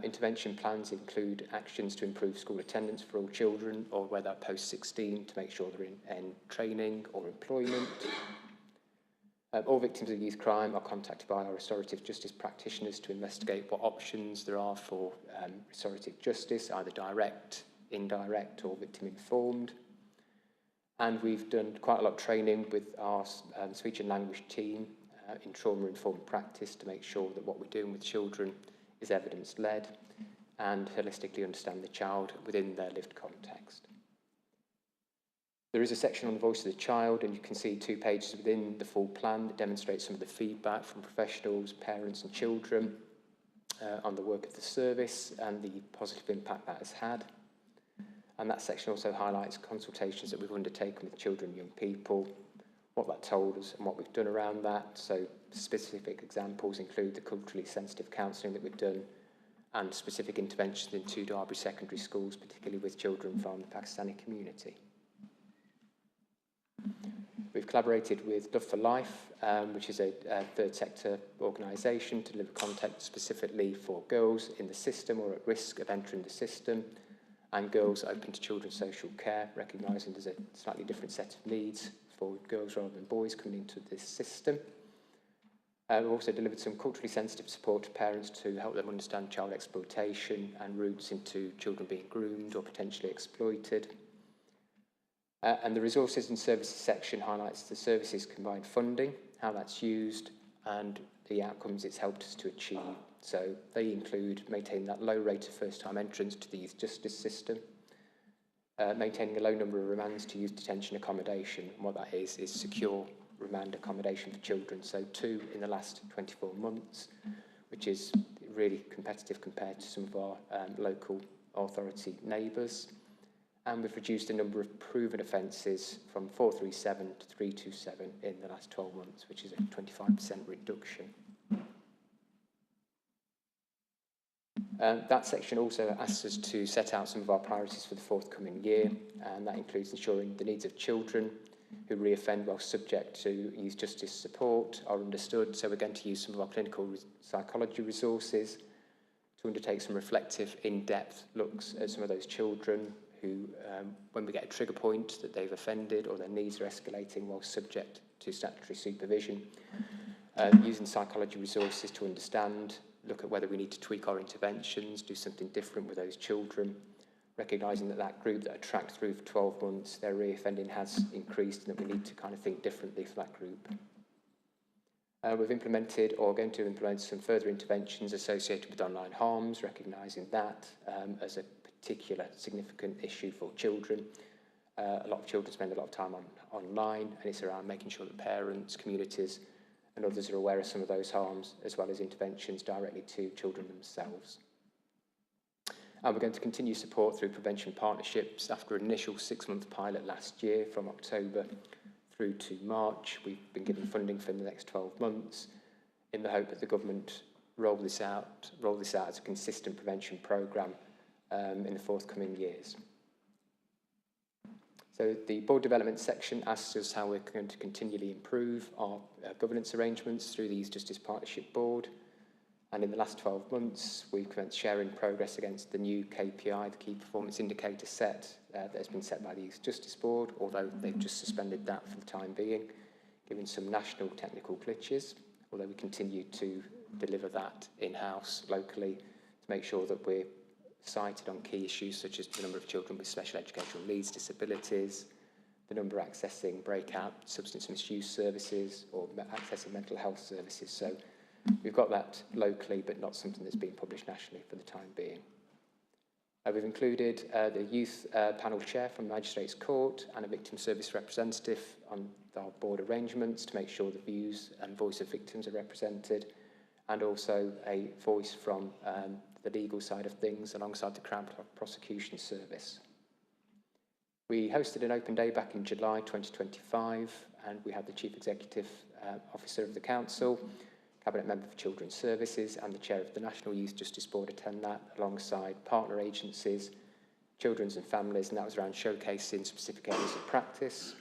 [SPEAKER 9] Intervention plans include actions to improve school attendance for all children, or whether post-16 to make sure they're in training or employment. All victims of youth crime are contacted by our restorative justice practitioners to investigate what options there are for restorative justice, either direct, indirect or victim informed. And we've done quite a lot of training with our speech and language team in trauma-informed practice to make sure that what we're doing with children is evidence-led and holistically understand the child within their lived context. There is a section on the voice of the child, and you can see 2 pages within the full plan that demonstrates some of the feedback from professionals, parents and children on the work of the service and the positive impact that has had. And that section also highlights consultations that we've undertaken with children and young people, what that told us and what we've done around that. So specific examples include the culturally sensitive counselling that we've done and specific interventions in 2 Derby secondary schools, particularly with children from the Pakistani community. We've collaborated with Love for Life, which is a third sector organisation to deliver content specifically for girls in the system or at risk of entering the system, and girls open to children's social care, recognising there's a slightly different set of needs for girls rather than boys coming into this system. We've also delivered some culturally sensitive support to parents to help them understand child exploitation and routes into children being groomed or potentially exploited. And the resources and services section highlights the services combined funding, how that's used, and the outcomes it's helped us to achieve. So they include maintaining that low rate of first-time entrance to the youth justice system, maintaining a low number of remands to youth detention accommodation. And what that is secure remand accommodation for children. So 2 in the last 24 months, which is really competitive compared to some of our local authority neighbours. And we've reduced the number of proven offences from 437 to 327 in the last 12 months, which is a 25% reduction. That section also asks us to set out some of our priorities for the forthcoming year, and that includes ensuring the needs of children who reoffend while subject to youth justice support are understood. So we're going to use some of our clinical psychology resources to undertake some reflective, in-depth looks at some of those children who, when we get a trigger point that they've offended or their needs are escalating while subject to statutory supervision, using psychology resources to understand, look at whether we need to tweak our interventions, do something different with those children, recognising that that group that are tracked through for 12 months, their reoffending has increased and that we need to kind of think differently for that group. We've implemented or are going to implement some further interventions associated with online harms, recognising that as a particular significant issue for children. A lot of children spend a lot of time online, and it's around making sure that parents, communities and others are aware of some of those harms, as well as interventions directly to children themselves. And we're going to continue support through prevention partnerships. After an initial 6-month pilot last year, from October through to March, we've been given funding for the next 12 months in the hope that the government roll this out as a consistent prevention programme in the forthcoming years. So the board development section asks us how we're going to continually improve our governance arrangements through the Youth Justice Partnership Board. And in the last 12 months, we've commenced sharing progress against the new KPI, the Key Performance Indicator set that has been set by the Youth Justice Board, although they've just suspended that for the time being, given some national technical glitches, although we continue to deliver that in-house locally to make sure that we're cited on key issues such as the number of children with special educational needs, disabilities, the number accessing breakout substance misuse services or accessing mental health services. So we've got that locally, but not something that's being published nationally for the time being. We've included the youth panel chair from the Magistrates Court and a victim service representative on our board arrangements to make sure the views and voice of victims are represented, and also a voice from the legal side of things alongside the Crown Prosecution Service. We hosted an open day back in July 2025, and we had the Chief Executive Officer of the Council, Cabinet Member for Children's Services and the Chair of the National Youth Justice Board attend that alongside partner agencies, children's and families, and that was around showcasing specific areas of practice.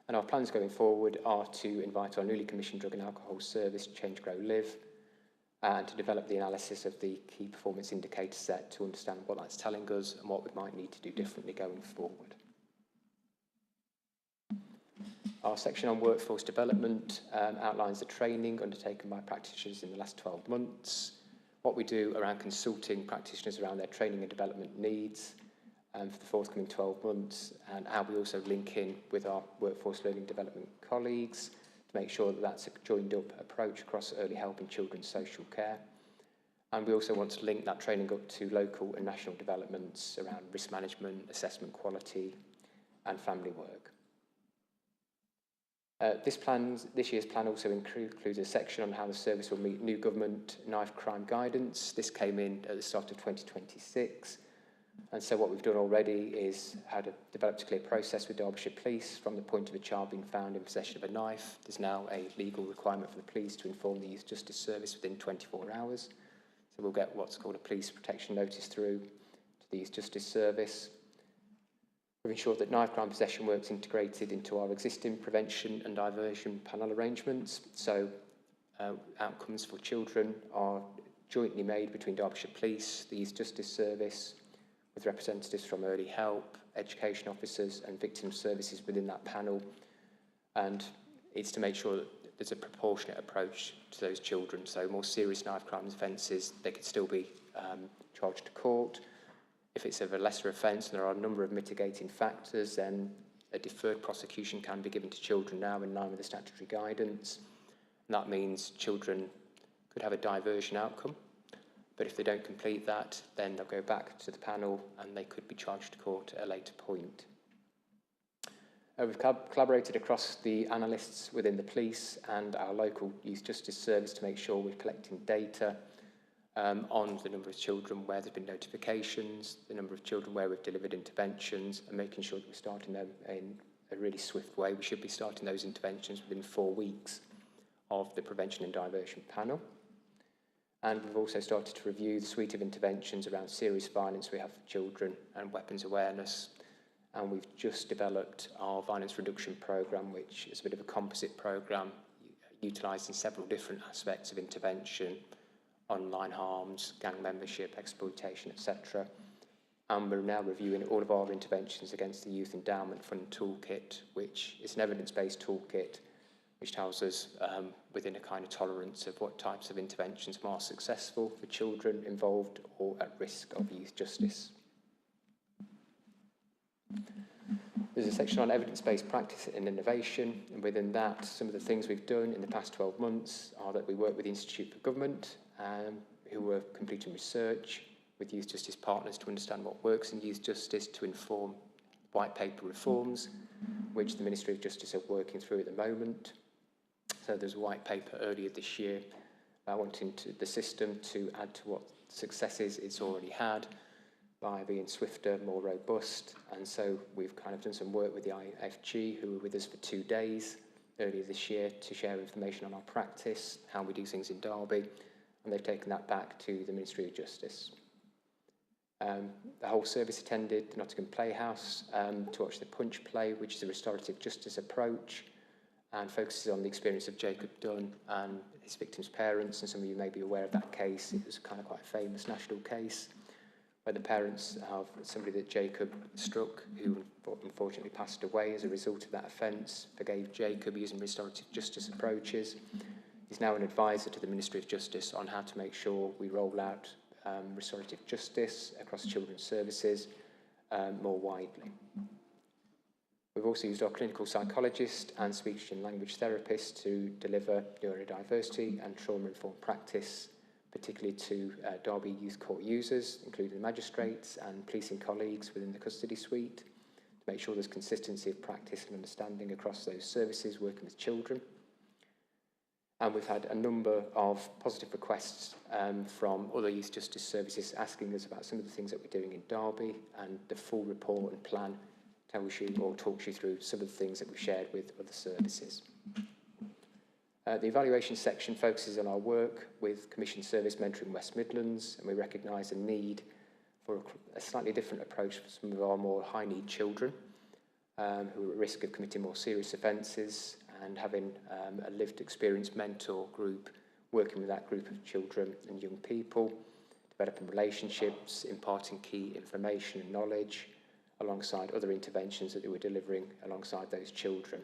[SPEAKER 9] And our plans going forward are to invite our newly commissioned Drug and Alcohol Service, Change, Grow, Live, and to develop the analysis of the Key Performance Indicator set to understand what that's telling us and what we might need to do differently going forward. Our section on workforce development outlines the training undertaken by practitioners in the last 12 months, what we do around consulting practitioners around their training and development needs for the forthcoming 12 months, and how we also link in with our workforce learning development colleagues to make sure that that's a joined up approach across early help and children's social care. And we also want to link that training up to local and national developments around risk management, assessment quality and family work. This year's plan also includes a section on how the service will meet new government knife crime guidance. This came in at the start of 2026, And so what we've done already is had developed a clear process with Derbyshire Police from the point of a child being found in possession of a knife. There's now a legal requirement for the police to inform the Youth Justice Service within 24 hours. So we'll get what's called a police protection notice through to the Youth Justice Service. We've ensured that knife crime possession work's integrated into our existing prevention and diversion panel arrangements. So outcomes for children are jointly made between Derbyshire Police, the Youth Justice Service, with representatives from early help, education officers and victim services within that panel. And it's to make sure that there's a proportionate approach to those children. So more serious knife crime offences, they could still be charged to court. If it's of a lesser offence and there are a number of mitigating factors, then a deferred prosecution can be given to children now in line with the statutory guidance. And that means children could have a diversion outcome, but if they don't complete that, then they'll go back to the panel and they could be charged to court at a later point. We've collaborated across the analysts within the police and our local Youth Justice Service to make sure we're collecting data on the number of children where there's been notifications, the number of children where we've delivered interventions, and making sure that we're starting them in a really swift way. We should be starting those interventions within 4 weeks of the prevention and diversion panel. And we've also started to review the suite of interventions around serious violence we have for children and weapons awareness. And we've just developed our violence reduction programme, which is a bit of a composite programme, utilising several different aspects of intervention, online harms, gang membership, exploitation, etc. And we're now reviewing all of our interventions against the Youth Endowment Fund Toolkit, which is an evidence-based toolkit which tells us within a kind of tolerance of what types of interventions are successful for children involved or at risk of youth justice. There's a section on evidence-based practice and innovation, and within that, some of the things we've done in the past 12 months are that we work with the Institute for Government, who are completing research with youth justice partners to understand what works in youth justice to inform white paper reforms, which the Ministry of Justice are working through at the moment. So there's a white paper earlier this year wanting the system to add to what successes it's already had by being swifter, more robust. And so we've kind of done some work with the IFG, who were with us for 2 days earlier this year to share information on our practice, how we do things in Derby, and they've taken that back to the Ministry of Justice. The whole service attended the Nottingham Playhouse to watch the Punch play, which is a restorative justice approach and focuses on the experience of Jacob Dunn and his victims' parents. And some of you may be aware of that case. It was kind of quite a famous national case where the parents of somebody that Jacob struck, who unfortunately passed away as a result of that offence, forgave Jacob using restorative justice approaches. He's now an advisor to the Ministry of Justice on how to make sure we roll out restorative justice across children's services more widely. We've also used our clinical psychologist and speech and language therapist to deliver neurodiversity and trauma-informed practice, particularly to Derby Youth Court users, including magistrates and policing colleagues within the custody suite, to make sure there's consistency of practice and understanding across those services working with children. And we've had a number of positive requests from other youth justice services asking us about some of the things that we're doing in Derby, and the full report and plan tells you or talks you through some of the things that we've shared with other services. The evaluation section focuses on our work with Commission Service Mentoring West Midlands, and we recognise a need for a slightly different approach for some of our more high-need children who are at risk of committing more serious offences, and having a lived experience mentor group working with that group of children and young people, developing relationships, imparting key information and knowledge alongside other interventions that they were delivering alongside those children.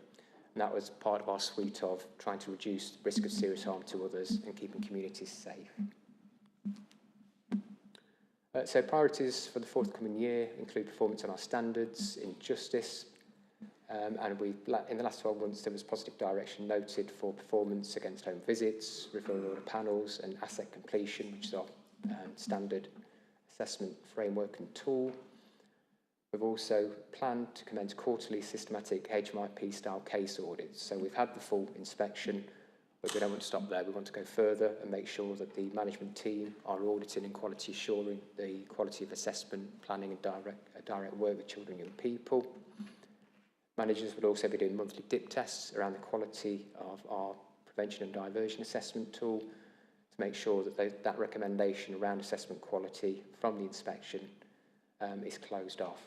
[SPEAKER 9] And that was part of our suite of trying to reduce the risk of serious harm to others and keeping communities safe. So priorities for the forthcoming year include performance on our standards in justice, and in the last 12 months there was positive direction noted for performance against home visits, referral order panels and asset completion, which is our standard assessment framework and tool. We've also planned to commence quarterly systematic HMIP style case audits. So we've had the full inspection But we don't want to stop there. We want to go further and make sure that the management team are auditing and quality assuring the quality of assessment, planning and direct work with children and young people. Managers will also be doing monthly dip tests around the quality of our prevention and diversion assessment tool to make sure that that recommendation around assessment quality from the inspection is closed off.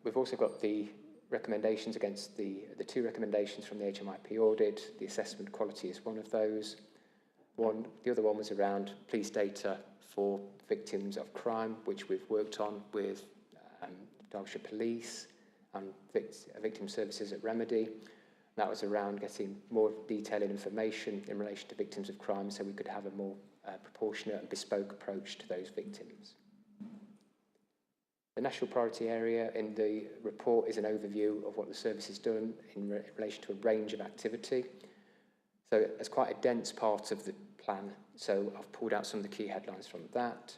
[SPEAKER 9] We've also got the recommendations against the two recommendations from the HMIP audit. The assessment quality is one of those. The other one was around police data for victims of crime, which we've worked on with Derbyshire Police and victim services at Remedy. That was around getting more detailed information in relation to victims of crime so we could have a more proportionate and bespoke approach to those victims. The national priority area in the report is an overview of what the service has done in relation to a range of activity. So it's quite a dense part of the plan, so I've pulled out some of the key headlines from that.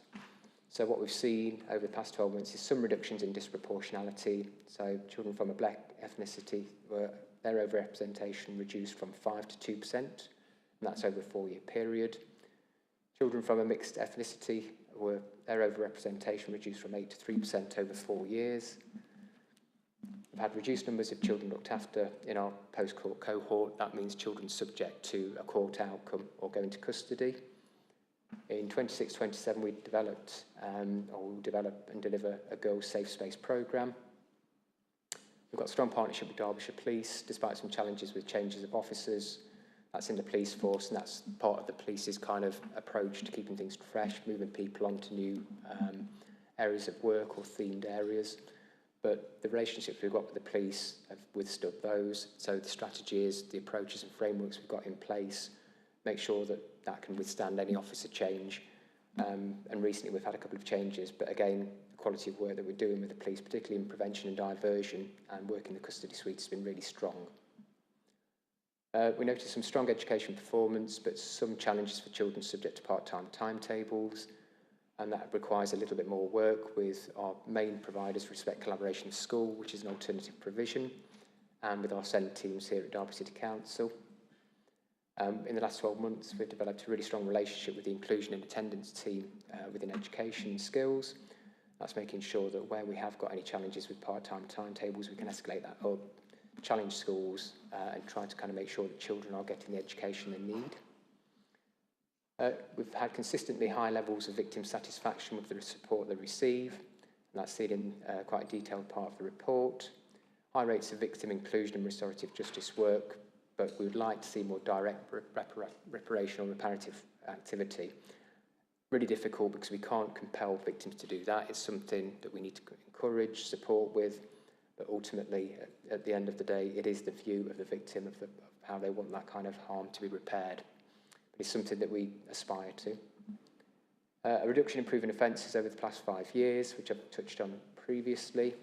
[SPEAKER 9] So what we've seen over the past 12 months is some reductions in disproportionality. So children from a black ethnicity, their overrepresentation reduced from 5 to 2%, and that's over a 4-year period. Children from a mixed ethnicity, their overrepresentation reduced from 8 to 3% over 4 years. We've had reduced numbers of children looked after in our post-court cohort. That means children subject to a court outcome or go into custody. In 26-27, we developed or will develop and deliver a girls' safe space programme. We've got a strong partnership with Derbyshire Police, despite some challenges with changes of officers. That's in the police force, and that's part of the police's kind of approach to keeping things fresh, moving people onto new areas of work or themed areas. But the relationships we've got with the police have withstood those. So the strategies, the approaches and frameworks we've got in place make sure that that can withstand any officer change. And recently we've had a couple of changes, but again, the quality of work that we're doing with the police, particularly in prevention and diversion and work in the custody suite, has been really strong. We noticed some strong education performance, but some challenges for children subject to part-time timetables, and that requires a little bit more work with our main providers, Respect Collaboration School, which is an alternative provision, and with our SEND teams here at Derby City Council. In the last 12 months, we've developed a really strong relationship with the inclusion and attendance team within education and skills. That's making sure that where we have got any challenges with part-time timetables, we can escalate that up, challenge schools, and try to kind of make sure that children are getting the education they need. We've had consistently high levels of victim satisfaction with the support they receive, and that's seen in quite a detailed part of the report. High rates of victim inclusion and restorative justice work, but we would like to see more direct reparation or reparative activity. Really difficult because we can't compel victims to do that. It's something that we need to encourage, support with, but ultimately, at the end of the day, it is the view of the victim of how they want that kind of harm to be repaired. But it's something that we aspire to. A reduction in proven offences over the past 5 years, which I've touched on previously,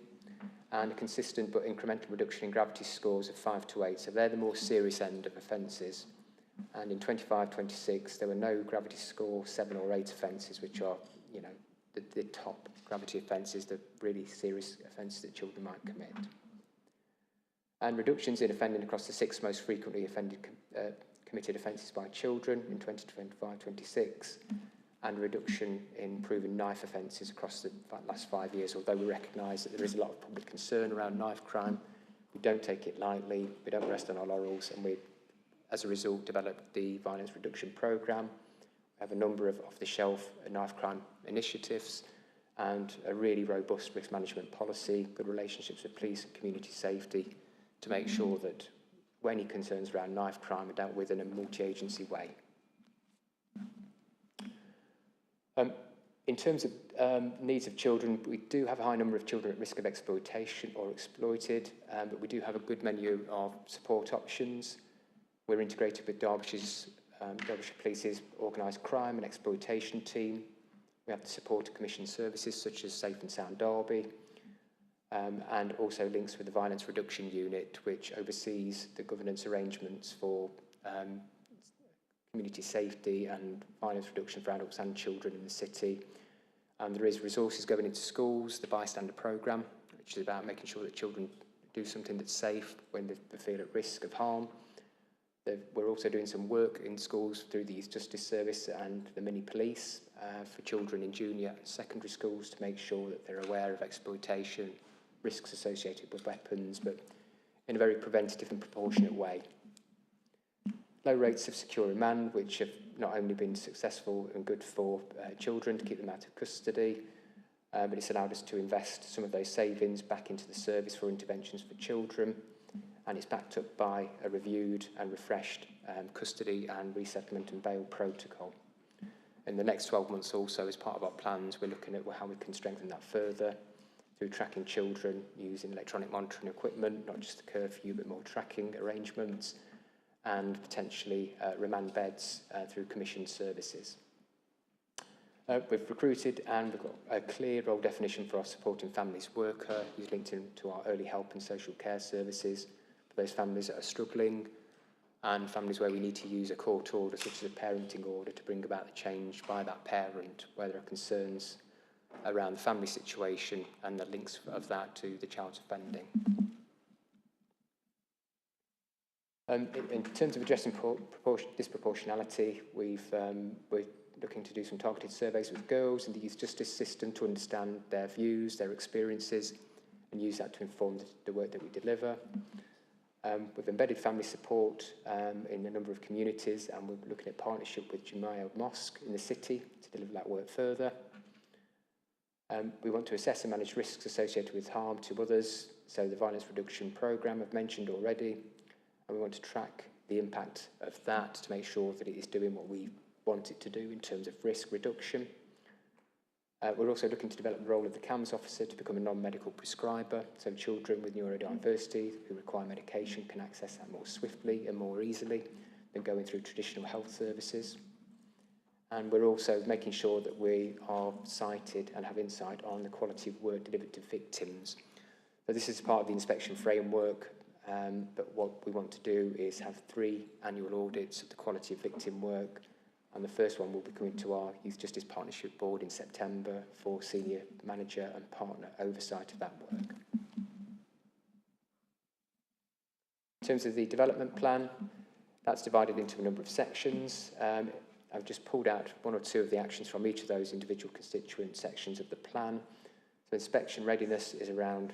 [SPEAKER 9] and a consistent but incremental reduction in gravity scores of 5 to 8. So they're the more serious end of offences. And in 25-26, there were no gravity score 7 or 8 offences, which are, you know, the top gravity offences, the really serious offences that children might commit. And reductions in offending across the 6 most frequently committed offences by children in 2025-26, and a reduction in proven knife offences across the last 5 years, although we recognise that there is a lot of public concern around knife crime. We don't take it lightly, we don't rest on our laurels, and we, as a result, developed the Violence Reduction Programme. We have a number of off-the-shelf knife crime initiatives and a really robust risk management policy, good relationships with police and community safety to make sure that any concerns around knife crime are dealt with in a multi-agency way. In terms of needs of children, we do have a high number of children at risk of exploitation or exploited, but we do have a good menu of support options. We're integrated with Derbyshire Police's organised crime and exploitation team. We have the support of commission services such as Safe and Sound Derby, and also links with the Violence Reduction Unit, which oversees the governance arrangements for community safety and violence reduction for adults and children in the city. There is resources going into schools, the bystander programme, which is about making sure that children do something that's safe when they feel at risk of harm. We're also doing some work in schools through the Youth Justice Service and the mini police for children in junior and secondary schools to make sure that they're aware of exploitation, risks associated with weapons, but in a very preventative and proportionate way. Low rates of secure remand, which have not only been successful and good for children to keep them out of custody, but it's allowed us to invest some of those savings back into the service for interventions for children, and it's backed up by a reviewed and refreshed custody and resettlement and bail protocol. In the next 12 months also, as part of our plans, we're looking at how we can strengthen that further through tracking children using electronic monitoring equipment, not just the curfew, but more tracking arrangements, and potentially remand beds through commissioned services. We've recruited and we've got a clear role definition for our supporting families worker who's linked into our early help and social care services for those families that are struggling and families where we need to use a court order such as a parenting order to bring about the change by that parent where there are concerns around the family situation and the links of that to the child's offending. In terms of addressing disproportionality, we're looking to do some targeted surveys with girls in the youth justice system to understand their views, their experiences, and use that to inform the work that we deliver. We've embedded family support in a number of communities, and we're looking at partnership with Jumaiyah Mosque in the city to deliver that work further. We want to assess and manage risks associated with harm to others, so the violence reduction programme I've mentioned already, and we want to track the impact of that to make sure that it is doing what we want it to do in terms of risk reduction. We're also looking to develop the role of the CAMS officer to become a non-medical prescriber, so children with neurodiversity who require medication can access that more swiftly and more easily than going through traditional health services. And we're also making sure that we are cited and have insight on the quality of work delivered to victims. So this is part of the inspection framework, but what we want to do is have 3 annual audits of the quality of victim work, and the first one will be coming to our Youth Justice Partnership Board in September for senior manager and partner oversight of that work. In terms of the development plan, that's divided into a number of sections. I've just pulled out 1 or 2 of the actions from each of those individual constituent sections of the plan. So inspection readiness is around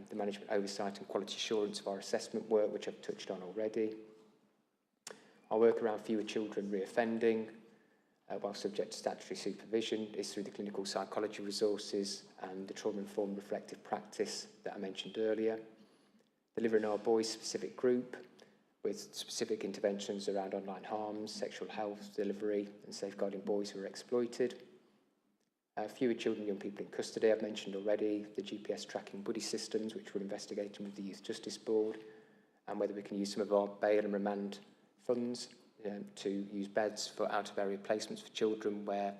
[SPEAKER 9] the management oversight and quality assurance of our assessment work, which I've touched on already. Our work around fewer children reoffending, while subject to statutory supervision, is through the clinical psychology resources and the trauma-informed reflective practice that I mentioned earlier. Delivering our boys-specific group with specific interventions around online harms, sexual health delivery, and safeguarding boys who are exploited. Fewer children and young people in custody, I've mentioned already. The GPS tracking buddy systems, which we're investigating with the Youth Justice Board, and whether we can use some of our bail and remand funds to use beds for out-of-area placements for children where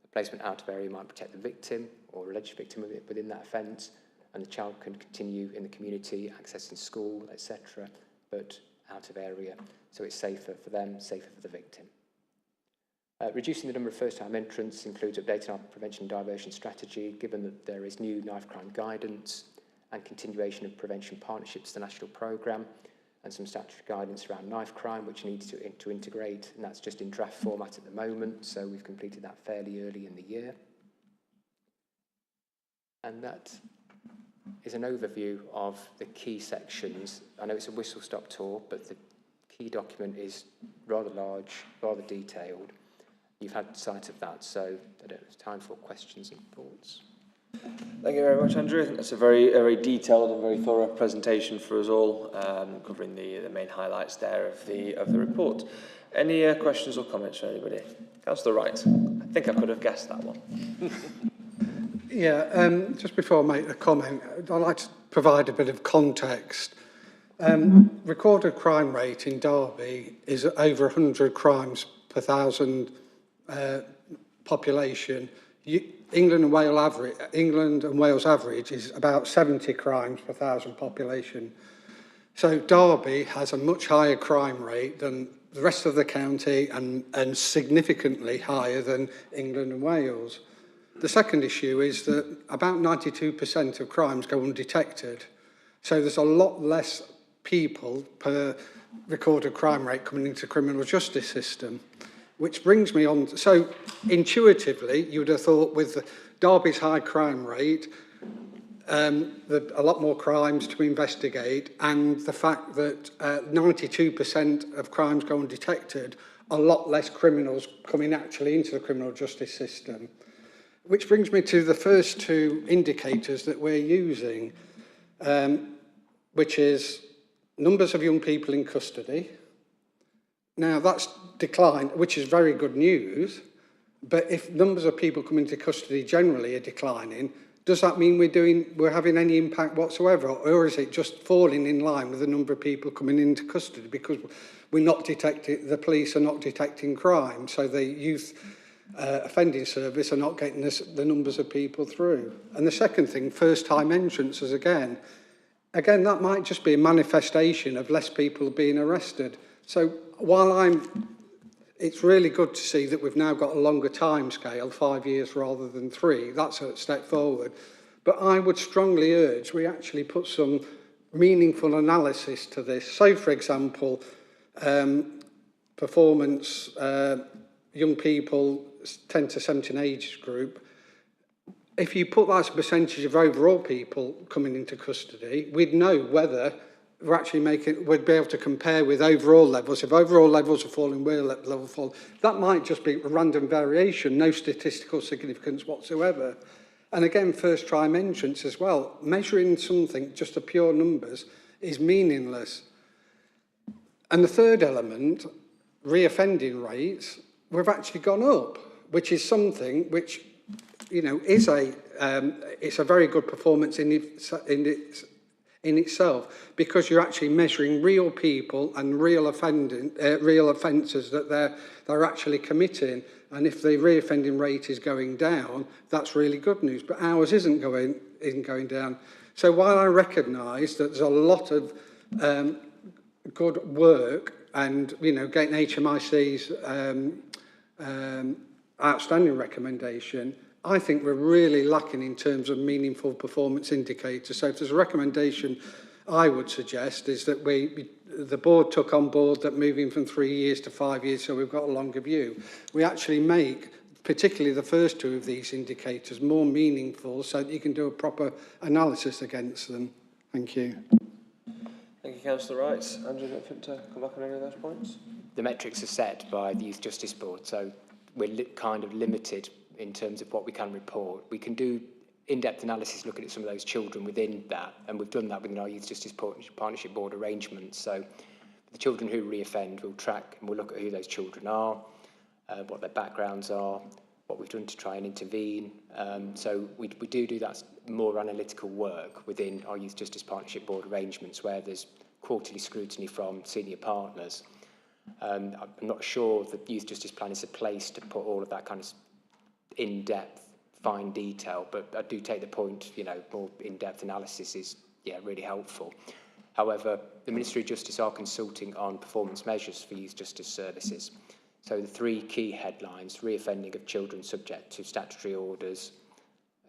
[SPEAKER 9] a placement out of area might protect the victim or alleged victim within that offence, and the child can continue in the community, accessing school, etc., but out of area, so it's safer for them, safer for the victim. Reducing the number of first-time entrants includes updating our prevention and diversion strategy, given that there is new knife crime guidance and continuation of prevention partnerships, the national programme, and some statutory guidance around knife crime, which needs to integrate, and that's just in draft format at the moment, so we've completed that fairly early in the year. And that is an overview of the key sections. I know it's a whistle-stop tour, but the key document is rather large, rather detailed. You've had sight of that, so I don't know, it's time for questions and thoughts.
[SPEAKER 1] Thank you very much, Andrew. I think that's a very detailed and very thorough presentation for us all, covering the main highlights there of the report. Any questions or comments from anybody? Councillor Wright, I think I could have guessed that one.
[SPEAKER 7] Yeah, just before I make a comment, I'd like to provide a bit of context. Recorded crime rate in Derby is over 100 crimes per 1,000 population. England and Wales average is about 70 crimes per 1,000 population. So Derby has a much higher crime rate than the rest of the county and significantly higher than England and Wales. The second issue is that about 92% of crimes go undetected. So there's a lot less people per recorded crime rate coming into the criminal justice system. Which brings me on, so intuitively, you would have thought with Derby's high crime rate, a lot more crimes to investigate, and the fact that 92% of crimes go undetected, a lot less criminals coming actually into the criminal justice system. Which brings me to the first two indicators that we're using, which is numbers of young people in custody. Now, that's declined, which is very good news, but if numbers of people coming into custody generally are declining, does that mean we're having any impact whatsoever, or is it just falling in line with the number of people coming into custody because we're not detecting, the police are not detecting crime, so the youth offending service are not getting the numbers of people through? And the second thing, first-time entrances again, that might just be a manifestation of less people being arrested. So while it's really good to see that we've now got a longer time scale, 5 years rather than 3, that's a step forward. But I would strongly urge we actually put some meaningful analysis to this. So, for example, performance, young people, 10 to 17 age group, if you put that as a percentage of overall people coming into custody, we'd know whether we're actually we'd be able to compare with overall levels. If overall levels are falling, we're level fall. That might just be a random variation, no statistical significance whatsoever. And again, first time entrance as well. Measuring something, just the pure numbers, is meaningless. And the third element, reoffending rates, we've actually gone up, which is something which, you know, is it's a very good performance in itself, because you're actually measuring real people and real offences that they're actually committing. And if the reoffending rate is going down, that's really good news. But ours isn't going down. So while I recognise that there's a lot of good work, and you know, getting HMIC's outstanding recommendation, I think we're really lacking in terms of meaningful performance indicators. So if there's a recommendation I would suggest is that the board took on board that moving from 3 years to 5 years, so we've got a longer view. We actually make, particularly the first two of these indicators, more meaningful so that you can do a proper analysis against them. Thank you.
[SPEAKER 1] Thank you, Councillor Wright. Andrew, do you want to come back on any of those points?
[SPEAKER 9] The metrics are set by the Youth Justice Board, so we're kind of limited in terms of what we can report. We can do in-depth analysis looking at some of those children within that, and we've done that within our Youth Justice Partnership Board arrangements. So the children who reoffend, we'll track and we'll look at who those children are, what their backgrounds are, what we've done to try and intervene. So we do that more analytical work within our Youth Justice Partnership Board arrangements, where there's quarterly scrutiny from senior partners. I'm not sure the Youth Justice Plan is a place to put all of that kind of in-depth, fine detail, but I do take the point, you know, more in-depth analysis is, really helpful. However, the Ministry of Justice are consulting on performance measures for youth justice services. So the three key headlines: reoffending of children subject to statutory orders,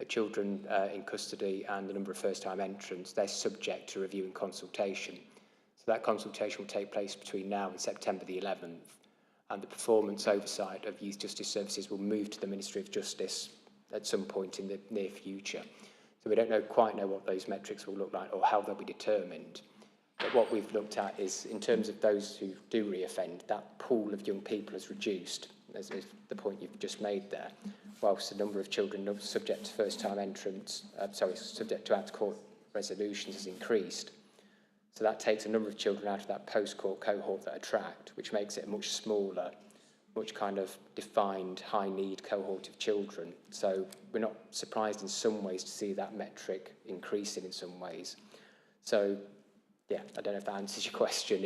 [SPEAKER 9] children in custody, and the number of first-time entrants, they're subject to review and consultation. So that consultation will take place between now and September the 11th. And the performance oversight of youth justice services will move to the Ministry of Justice at some point in the near future. So we don't quite know what those metrics will look like or how they'll be determined. But what we've looked at is, in terms of those who do reoffend, that pool of young people has reduced, as is the point you've just made there, whilst the number of children subject to first-time entrants, subject to out-of-court resolutions has increased. So that takes a number of children out of that post-court cohort that are tracked, which makes it a much smaller, much kind of defined high-need cohort of children. So we're not surprised in some ways to see that metric increasing in some ways. So, I don't know if that answers your question.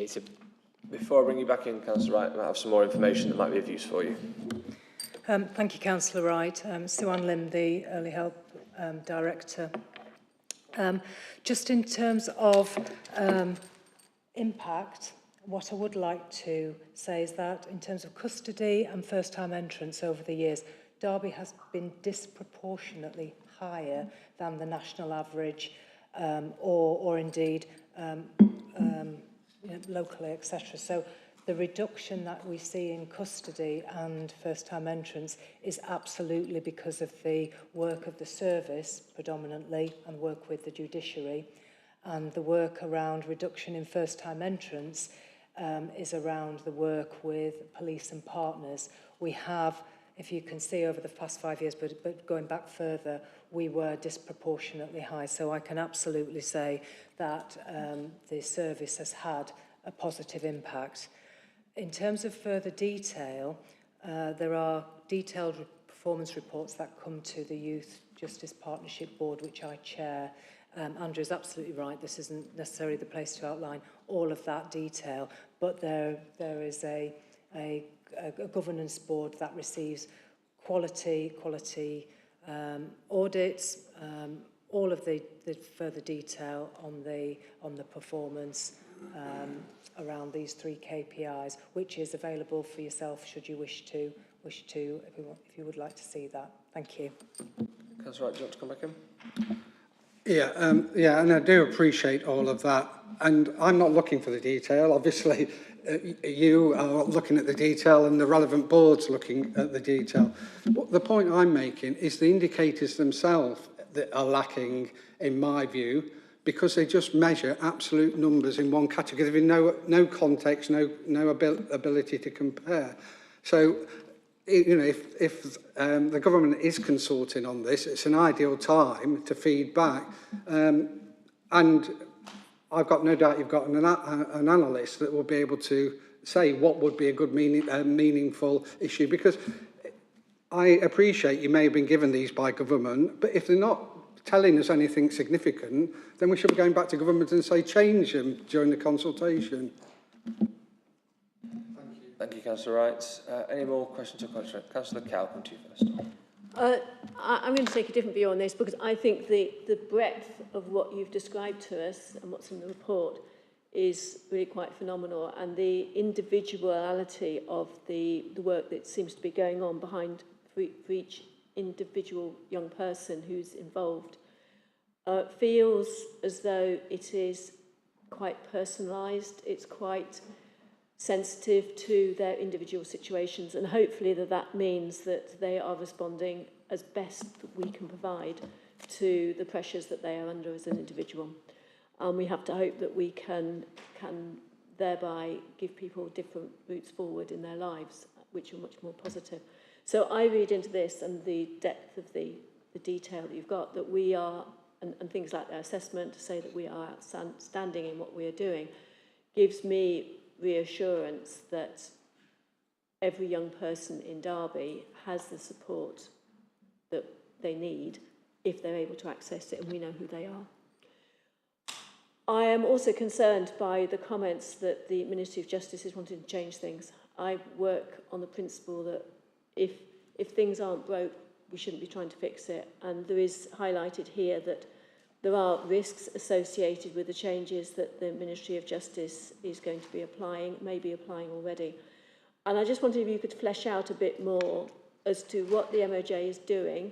[SPEAKER 1] Before I bring you back in, Councillor Wright, I might have some more information that might be of use for you.
[SPEAKER 10] Thank you, Councillor Wright. Sue-Ann Lim, the Early Help Director. Just in terms of impact, what I would like to say is that in terms of custody and first-time entrance over the years, Derby has been disproportionately higher than the national average, or indeed locally, etc. So the reduction that we see in custody and first-time entrance is absolutely because of the work of the service predominantly and work with the judiciary, and the work around reduction in first-time entrance is around the work with police and partners. We have, if you can see over the past 5 years, but going back further, we were disproportionately high. So I can absolutely say that the service has had a positive impact. In terms of further detail, there are detailed performance reports that come to the Youth Justice Partnership Board, which I chair. Andrew is absolutely right. This isn't necessarily the place to outline all of that detail, but there is a governance board that receives quality audits, all of the further detail on the performance around these 3 KPIs, which is available for yourself should you wish to, if you would like to see that. Thank you.
[SPEAKER 1] Councillor Wright, do you want to come back in?
[SPEAKER 7] Yeah, and I do appreciate all of that. And I'm not looking for the detail. Obviously, you are looking at the detail and the relevant board's looking at the detail. The point I'm making is the indicators themselves that are lacking, in my view, because they just measure absolute numbers in one category. There's no context, no ability to compare. So, you know, if the government is consulting on this, it's an ideal time to feed back. And I've got no doubt you've got an analyst that will be able to say what would be a good meaningful issue, because I appreciate you may have been given these by government, but if they're not telling us anything significant, then we should be going back to government and say change them during the consultation.
[SPEAKER 1] Thank you, Councillor Wright. Any more questions or comments? Councillor Cow, come to you first.
[SPEAKER 2] I'm going to take a different view on this, because I think the breadth of what you've described to us and what's in the report is really quite phenomenal, and the individuality of the work that seems to be going on behind for each individual young person who's involved feels as though it is quite personalised, it's quite sensitive to their individual situations, and hopefully that means that they are responding as best that we can provide to the pressures that they are under as an individual. And we have to hope that we can thereby give people different routes forward in their lives, which are much more positive. So I read into this and the depth of the detail that you've got, that we are, and things like their assessment, to say that we are outstanding in what we are doing, gives me reassurance that every young person in Derby has the support that they need if they're able to access it, and we know who they are. I am also concerned by the comments that the Ministry of Justice is wanting to change things. I work on the principle that if things aren't broke, we shouldn't be trying to fix it. And there is highlighted here that there are risks associated with the changes that the Ministry of Justice is going to be applying, may be applying already. And I just wondered if you could flesh out a bit more as to what the MOJ is doing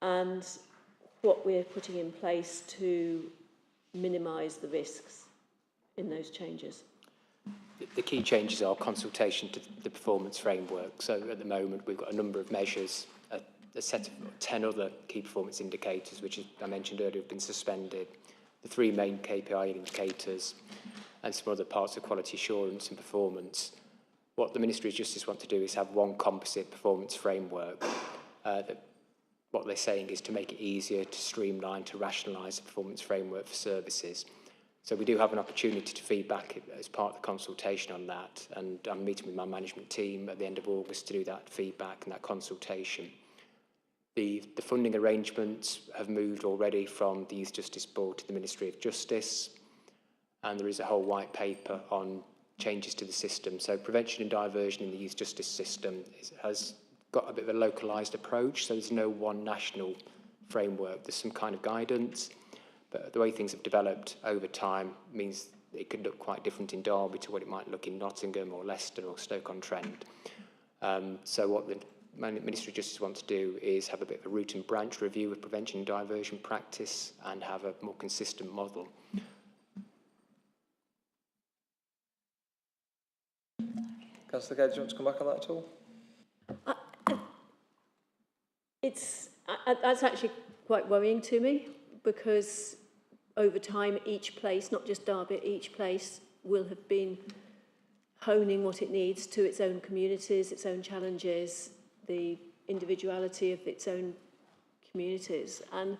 [SPEAKER 2] and what we're putting in place to minimise the risks in those changes.
[SPEAKER 9] The key changes are consultation to the performance framework. So at the moment, we've got a number of measures, a set of 10 other key performance indicators, which I mentioned earlier have been suspended, the 3 main KPI indicators, and some other parts of quality assurance and performance. What the Ministry of Justice want to do is have one composite performance framework. What they're saying is to make it easier, to streamline, to rationalise the performance framework for services. So we do have an opportunity to feed back as part of the consultation on that, and I'm meeting with my management team at the end of August to do that feedback and that consultation. The funding arrangements have moved already from the Youth Justice Board to the Ministry of Justice, and there is a whole white paper on changes to the system. So prevention and diversion in the youth justice system has got a bit of a localised approach, so there's no one national framework. There's some kind of guidance, but the way things have developed over time means it could look quite different in Derby to what it might look in Nottingham or Leicester or Stoke-on-Trent. So what the Ministry of Justice wants to do is have a bit of a root and branch review of prevention and diversion practice and have a more consistent model.
[SPEAKER 1] Councillor Gay, do you want to come back on that at all?
[SPEAKER 2] That's actually quite worrying to me, because over time each place, not just Derby, each place will have been honing what it needs to its own communities, its own challenges, the individuality of its own communities. And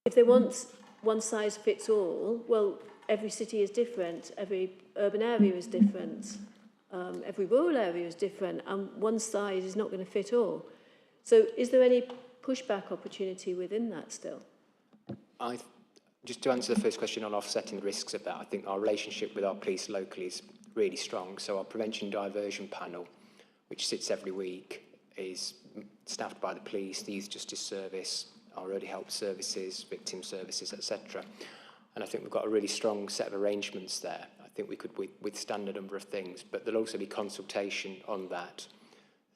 [SPEAKER 2] if they want one size fits all, well, every city is different, every urban area is different, every rural area is different, and one size is not going to fit all. So is there any pushback opportunity within that still?
[SPEAKER 9] Just to answer the first question on offsetting the risks of that, I think our relationship with our police locally is really strong. So our prevention diversion panel, which sits every week, is staffed by the police, the Youth Justice Service, our early help services, victim services, etc. And I think we've got a really strong set of arrangements there. I think we could withstand a number of things, but there'll also be consultation on that.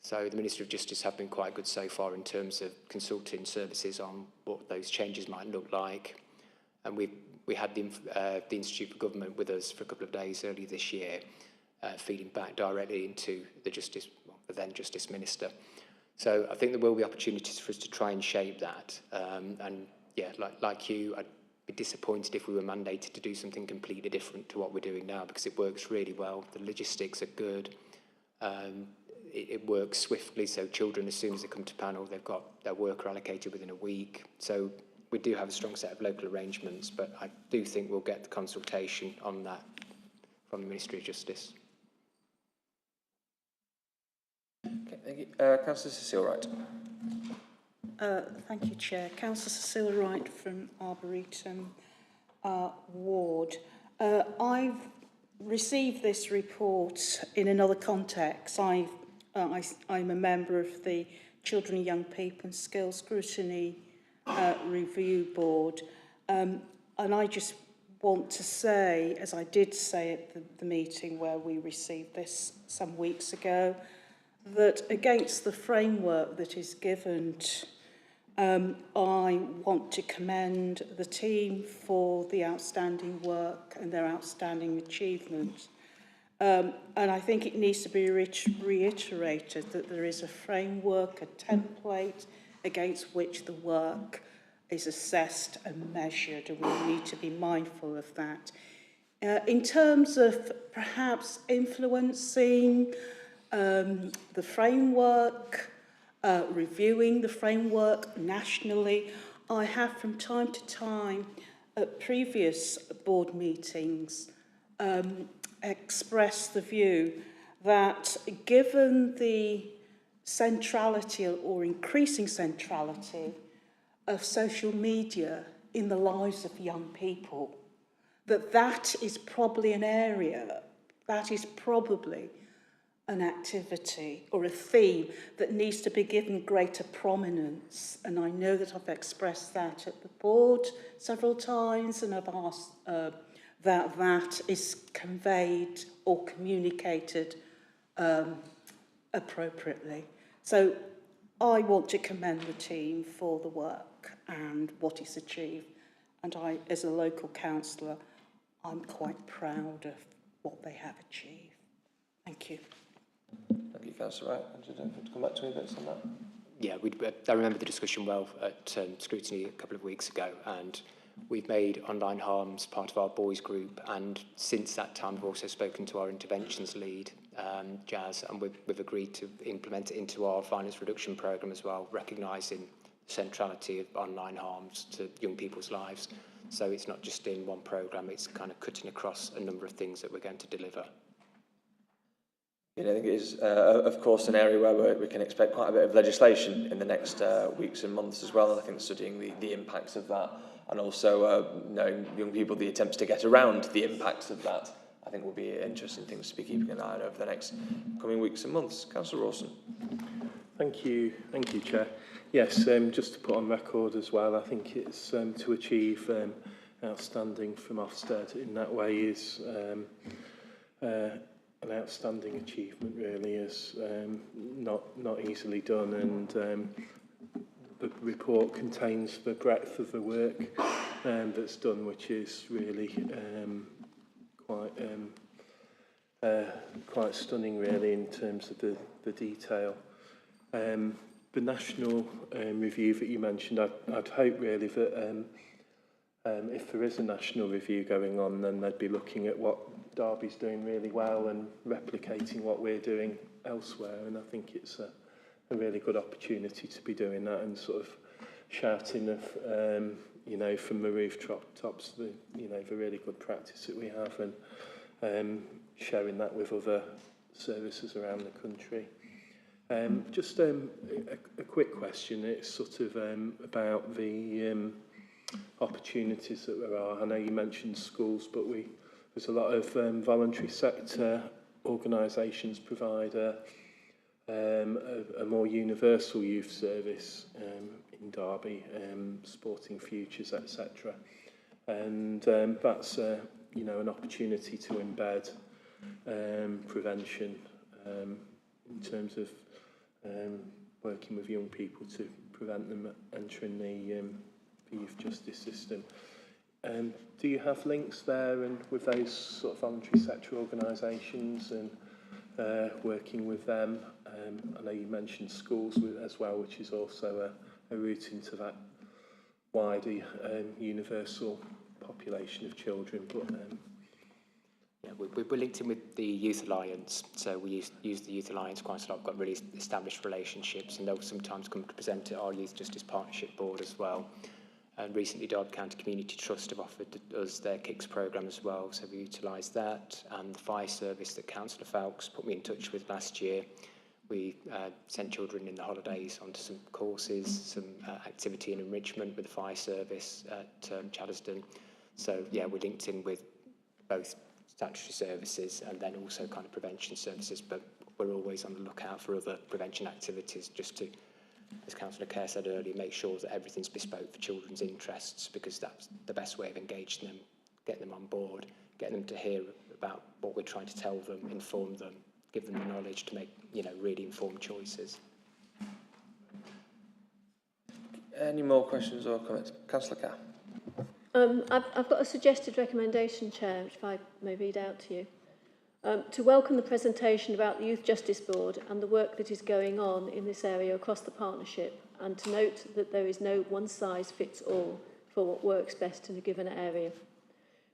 [SPEAKER 9] So the Ministry of Justice have been quite good so far in terms of consulting services on what those changes might look like. And we had the Institute for Government with us for a couple of days earlier this year, feeding back directly into the then Justice Minister. So I think there will be opportunities for us to try and shape that. And yeah, like you, I'd be disappointed if we were mandated to do something completely different to what we're doing now, because it works really well. The logistics are good. It works swiftly, so children, as soon as they come to panel, they've got their worker allocated within a week. So we do have a strong set of local arrangements, but I do think we'll get the consultation on that from the Ministry of Justice.
[SPEAKER 1] Okay, thank you. Councillor Cecile Wright.
[SPEAKER 6] Thank you, Chair. Councillor Cecile Wright from Arboretum Ward. I've received this report in another context. I'm a member of the Children and Young People and Skills Scrutiny Review Board, and I just want to say, as I did say at the meeting where we received this some weeks ago, that against the framework that is given, I want to commend the team for the outstanding work and their outstanding achievement. And I think it needs to be reiterated that there is a framework, a template against which the work is assessed and measured, and we need to be mindful of that. In terms of perhaps influencing the framework, reviewing the framework nationally, I have from time to time at previous board meetings expressed the view that given the centrality or increasing centrality of social media in the lives of young people, that is probably an area, that is probably an activity or a theme that needs to be given greater prominence. And I know that I've expressed that at the board several times, and I've asked that is conveyed or communicated appropriately. So I want to commend the team for the work and what is achieved. And I, as a local councillor, I'm quite proud of what they have achieved. Thank you.
[SPEAKER 1] Thank you, Councillor Wright. Would you like to come back to me a bit on that?
[SPEAKER 9] Yeah, I remember the discussion well at Scrutiny a couple of weeks ago, and we've made online harms part of our boys group, and since that time we've also spoken to our interventions lead, Jazz, and we've agreed to implement it into our violence reduction programme as well, recognising the centrality of online harms to young people's lives. So it's not just in one programme, it's kind of cutting across a number of things that we're going to deliver.
[SPEAKER 1] I think it is, of course, an area where we can expect quite a bit of legislation in the next weeks and months as well. And I think studying the impacts of that, and also knowing young people the attempts to get around the impacts of that, I think will be interesting things to be keeping an eye on over the next coming weeks and months. Councillor Rawson.
[SPEAKER 8] Thank you, Chair. Yes, just to put on record as well, I think it's to achieve outstanding from Ofsted in that way is an outstanding achievement, really, is not easily done, and the report contains the breadth of the work that's quite stunning, really, in terms of the detail. The national review that you mentioned, I'd hope really that if there is a national review going on, then they'd be looking at what Derby's doing really well and replicating what we're doing elsewhere. And I think it's a really good opportunity to be doing that and sort of shouting of, you know, from the rooftops, the really good practice that we have, and sharing that with other services around the country. Just a quick question. It's sort of about the opportunities that there are. I know you mentioned schools, but there's a lot of voluntary sector organisations provide a more universal youth service in Derby, Sporting Futures, etc. And that's you know, an opportunity to embed prevention in terms of working with young people to prevent them entering the youth justice system. Do you have links there and with those sort of voluntary sector organisations and working with them? I know you mentioned schools as well, which is also a route into that wider universal population of children. But
[SPEAKER 9] yeah, we're linked in with the Youth Alliance, so we use the Youth Alliance quite a lot. We've got really established relationships, and they'll sometimes come to present at our Youth Justice Partnership Board as well. And recently, Derby County Community Trust have offered us their KICS programme as well, so we utilised that. And the fire service that Councillor Fowkes put me in touch with last year, we sent children in the holidays onto some courses, some activity and enrichment with the fire service at Chaddesden. So yeah, we're linked in with both statutory services and then also kind of prevention services, but we're always on the lookout for other prevention activities, just to, as Councillor Kerr said earlier, make sure that everything's bespoke for children's interests, because that's the best way of engaging them, getting them on board, getting them to hear about what we're trying to tell them, inform them, give them the knowledge to make, you know, really informed choices.
[SPEAKER 1] Any more questions or comments? Councillor Kerr.
[SPEAKER 2] I've got a suggested recommendation, Chair, which I may read out to you. To welcome the presentation about the Youth Justice Board and the work that is going on in this area across the partnership, and to note that there is no one-size-fits-all for what works best in a given area.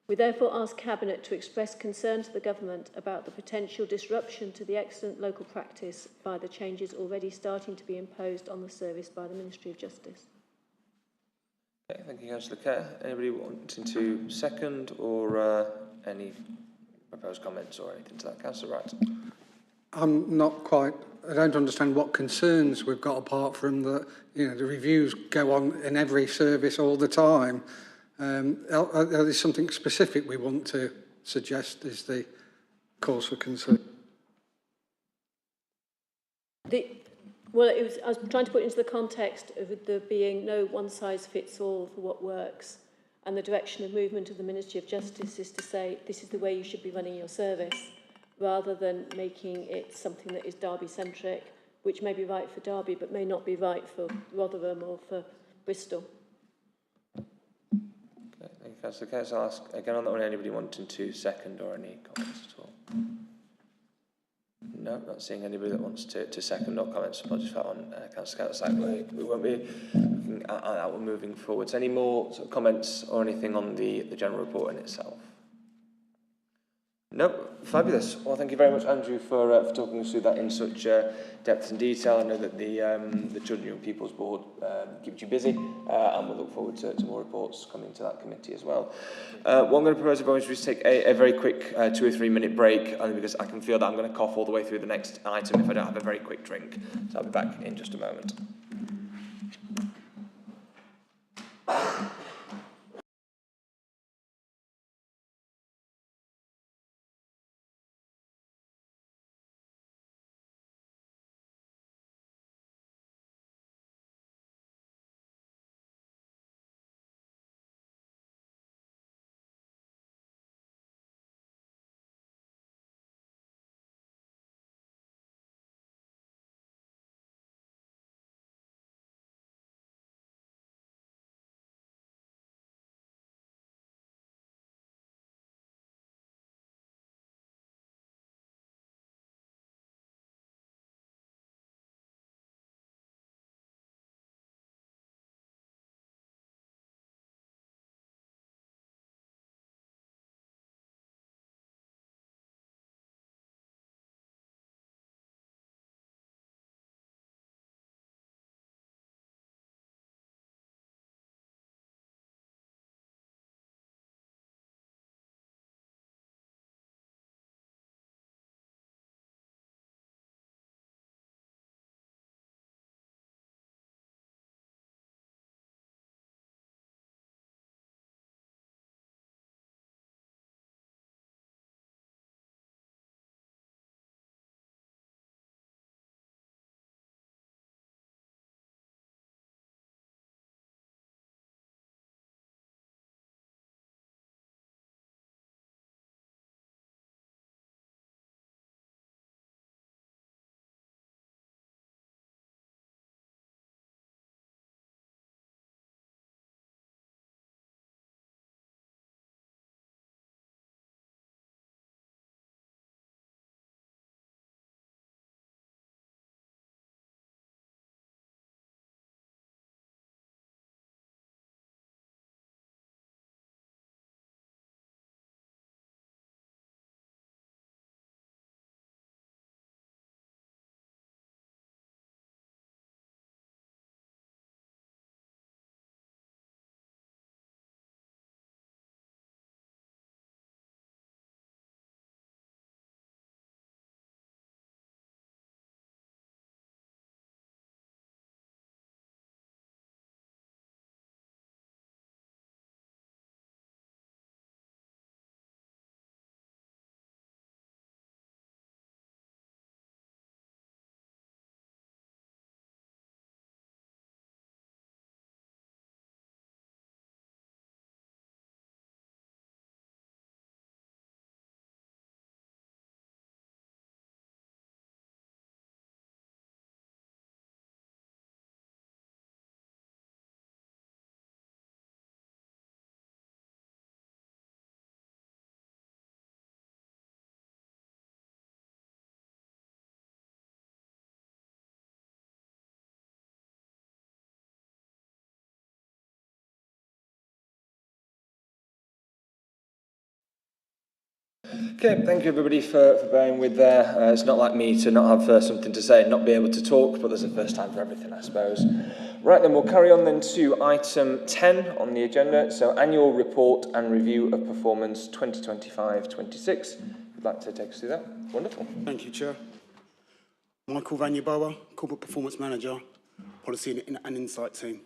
[SPEAKER 2] We therefore ask Cabinet to express concern to the Government about the potential disruption to the excellent local practice by the changes already starting to be imposed on the service by the Ministry of Justice.
[SPEAKER 1] Okay, thank you, Councillor Kerr. Anybody wanting to second or any proposed comments or anything to that? Councillor Wright.
[SPEAKER 7] I'm not quite, I don't understand what concerns we've got apart from the, you know, the reviews go on in every service all the time. Are there something specific we want to suggest is the cause for concern?
[SPEAKER 2] Well, I was trying to put it into the context of there being no one-size-fits-all for what works, and the direction of movement of the Ministry of Justice is to say this is the way you should be running your service, rather than making it something that is Derby-centric, which may be right for Derby but may not be right for Rotherham or for Bristol.
[SPEAKER 1] Okay, thank you, Councillor Kerr. So I'll ask again on that one, anybody wanting to second or any comments at all? No, not seeing anybody that wants to second or comments. Apologies for that one, Councillor Kerr. We won't be looking at that one moving forwards. Any more sort of comments or anything on the general report in itself? No, fabulous. Well, thank you very much, Andrew, for talking us through that in such depth and detail. I know that the Children and Young People's Board keeps you busy, and we'll look forward to more reports coming to that committee as well. What I'm going to propose, everyone, is to take a very quick 2 or 3 minute break, only because I can feel that I'm going to cough all the way through the next item if I don't have a very quick drink. So I'll be back in just a moment. Okay, thank you everybody for bearing with there. It's not like me to not have something to say and not be able to talk, but there's a first time for everything, I suppose. Right then, we'll carry on then to item 10 on the agenda. So, annual report and review of performance 2025-26. If you'd like to take us through that, wonderful.
[SPEAKER 11] Thank you, Chair. Michael Vanyaboa, Corporate Performance Manager, Policy and Insight Team.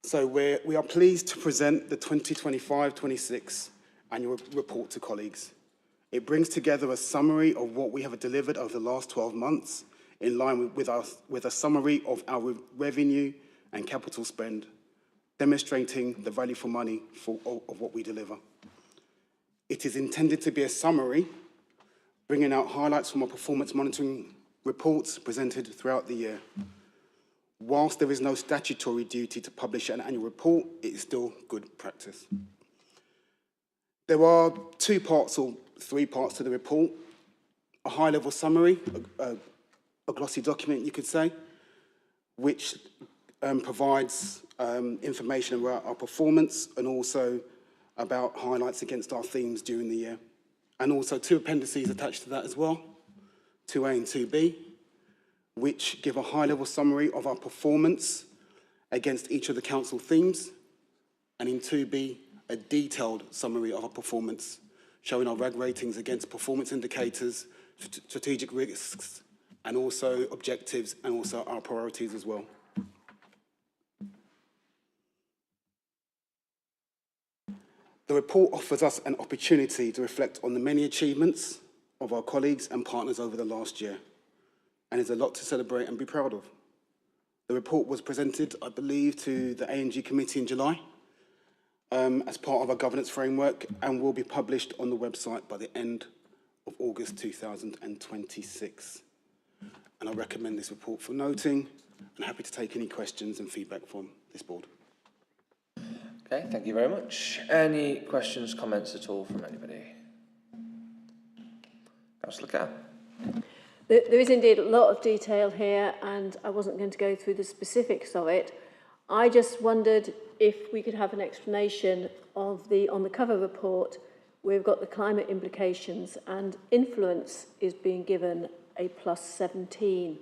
[SPEAKER 11] So we are pleased to present the 2025-26 annual report to colleagues. It brings together a summary of what we have delivered over the last 12 months, in line with a summary of our revenue and capital spend, demonstrating the value for money of what we deliver. It is intended to be a summary, bringing out highlights from our performance monitoring reports presented throughout the year. Whilst there is no statutory duty to publish an annual report, it is still good practice. There are 2 parts or 3 parts to the report: a high-level summary, a glossy document, you could say, which provides information about our performance and also about highlights against our themes during the year. And also 2 appendices attached to that as well, 2A and 2B, which give a high-level summary of our performance against each of the council themes, and in 2B, a detailed summary of our performance, showing our RAG ratings against performance indicators, strategic risks, and also objectives, and also our priorities as well. The report offers us an opportunity to reflect on the many achievements of our colleagues and partners over the last year, and is a lot to celebrate and be proud of. The report was presented, I believe, to the A&G Committee in July as part of our governance framework, and will be published on the website by the end of August 2026. And I recommend this report for noting, and happy to take any questions and feedback from this board.
[SPEAKER 1] Okay, thank you very much. Any questions, comments at all from anybody? Councillor Carr.
[SPEAKER 2] There is indeed a lot of detail here, and I wasn't going to go through the specifics of it. I just wondered if we could have an explanation of on the cover report. We've got the climate implications, and influence is being given a +17.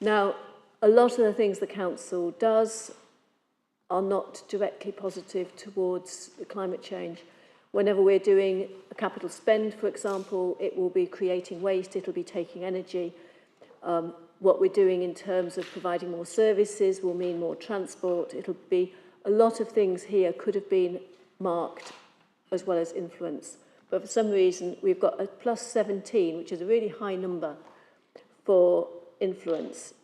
[SPEAKER 2] Now, a lot of the things the council does are not directly positive towards the climate change. Whenever we're doing a capital spend, for example, it will be creating waste, it'll be taking energy. What we're doing in terms of providing more services will mean more transport. It'll be a lot of things here could have been marked as well as influence. But for some reason, we've got a +17, which is a really high number for influence.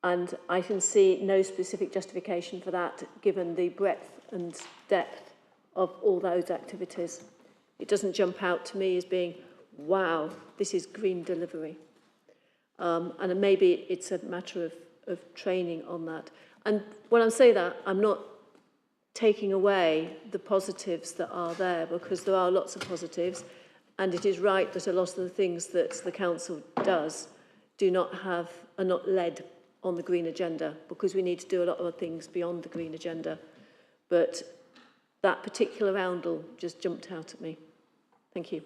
[SPEAKER 2] And I can see no specific justification for that, given the breadth and depth of all those activities. It doesn't jump out to me as being, wow, this is green delivery. And maybe it's a matter of training on that. And when I say that, I'm not taking away the positives that are there, because there are lots of positives, and it is right that a lot of the things that the council does are not led on the green agenda, because we need to do a lot of things beyond the green agenda. But that particular roundel just jumped out at me. Thank you.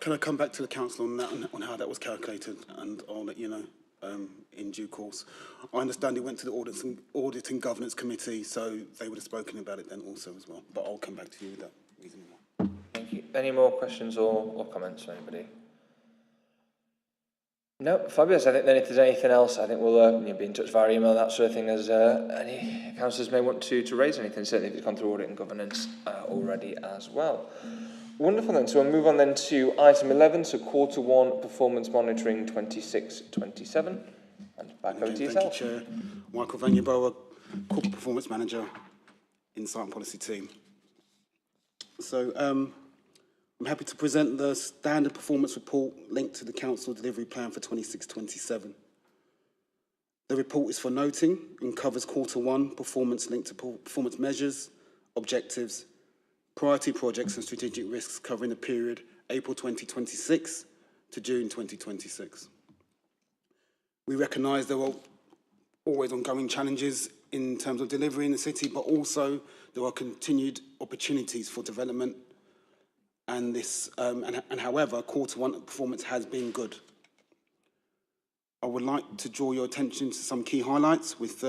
[SPEAKER 11] Can I come back to the council on that, on how that was calculated, and I'll let you know in due course. I understand it went to the Audit and Governance Committee, so they would have spoken about it then also as well. But I'll come back to you with that reason why.
[SPEAKER 1] Thank you. Any more questions or comments from anybody? No, fabulous. I think then if there's anything else, I think we'll be in touch via email, that sort of thing, as any councillors may want to raise anything, certainly if it's gone through audit and governance already as well. Wonderful then. So we'll move on then to item 11, so Q1 Performance Monitoring 26-27. And back over to yourself.
[SPEAKER 11] Thank you, Chair. Michael Vanyaboa, Corporate Performance Manager, Insight and Policy Team. So I'm happy to present the standard performance report linked to the Council Delivery Plan for 26-27. The report is for noting and covers Q1 performance linked to performance measures, objectives, priority projects and strategic risks covering the period April 2026 to June 2026. We recognise there are always ongoing challenges in terms of delivery in the city, but also there are continued opportunities for development and however, Q1 performance has been good. I would like to draw your attention to some key highlights with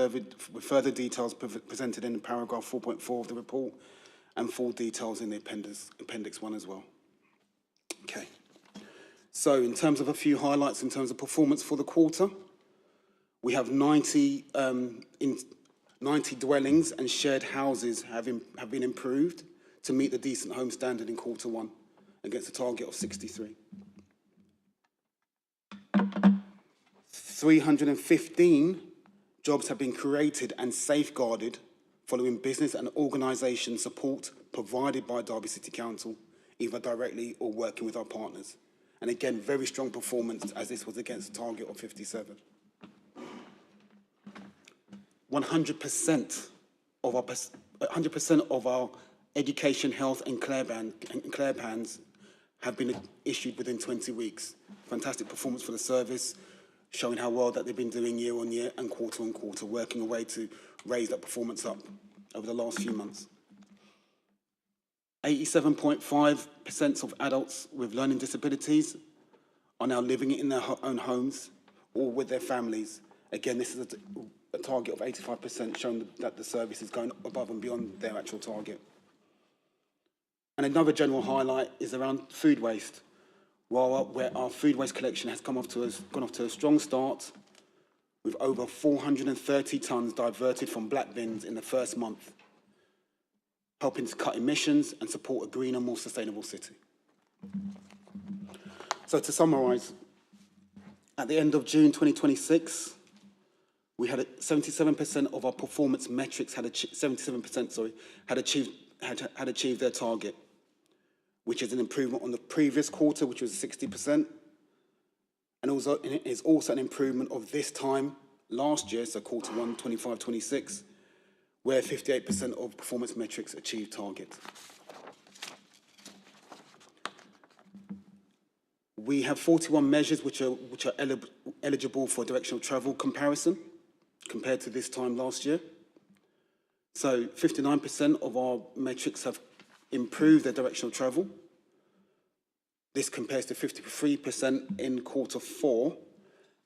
[SPEAKER 11] further details presented in paragraph 4.4 of the report and full details in the appendix 1 as well. Okay. So in terms of a few highlights in terms of performance for the quarter, we have 90 dwellings and shared houses have been improved to meet the decent home standard in Q1 against a target of 63. 315 jobs have been created and safeguarded following business and organisation support provided by Derby City Council, either directly or working with our partners. And again, very strong performance as this was against a target of 57. 100% of our education, health and care plans have been issued within 20 weeks. Fantastic performance for the service, showing how well that they've been doing year on year and quarter on quarter, working away to raise that performance up over the last few months. 87.5% of adults with learning disabilities are now living in their own homes or with their families. Again, this is a target of 85%, showing that the service is going above and beyond their actual target. And another general highlight is around food waste, where our food waste collection has gone off to a strong start, with over 430 tonnes diverted from black bins in the first month, helping to cut emissions and support a greener, more sustainable city. So to summarise, at the end of June 2026, we had 77% of our performance metrics had achieved their target, which is an improvement on the previous quarter, which was 60%, and also it is also an improvement of this time last year, so Q1 25-26, where 58% of performance metrics achieved target. We have 41 measures which are eligible for directional travel comparison compared to this time last year. So 59% of our metrics have improved their directional travel. This compares to 53% in Q4.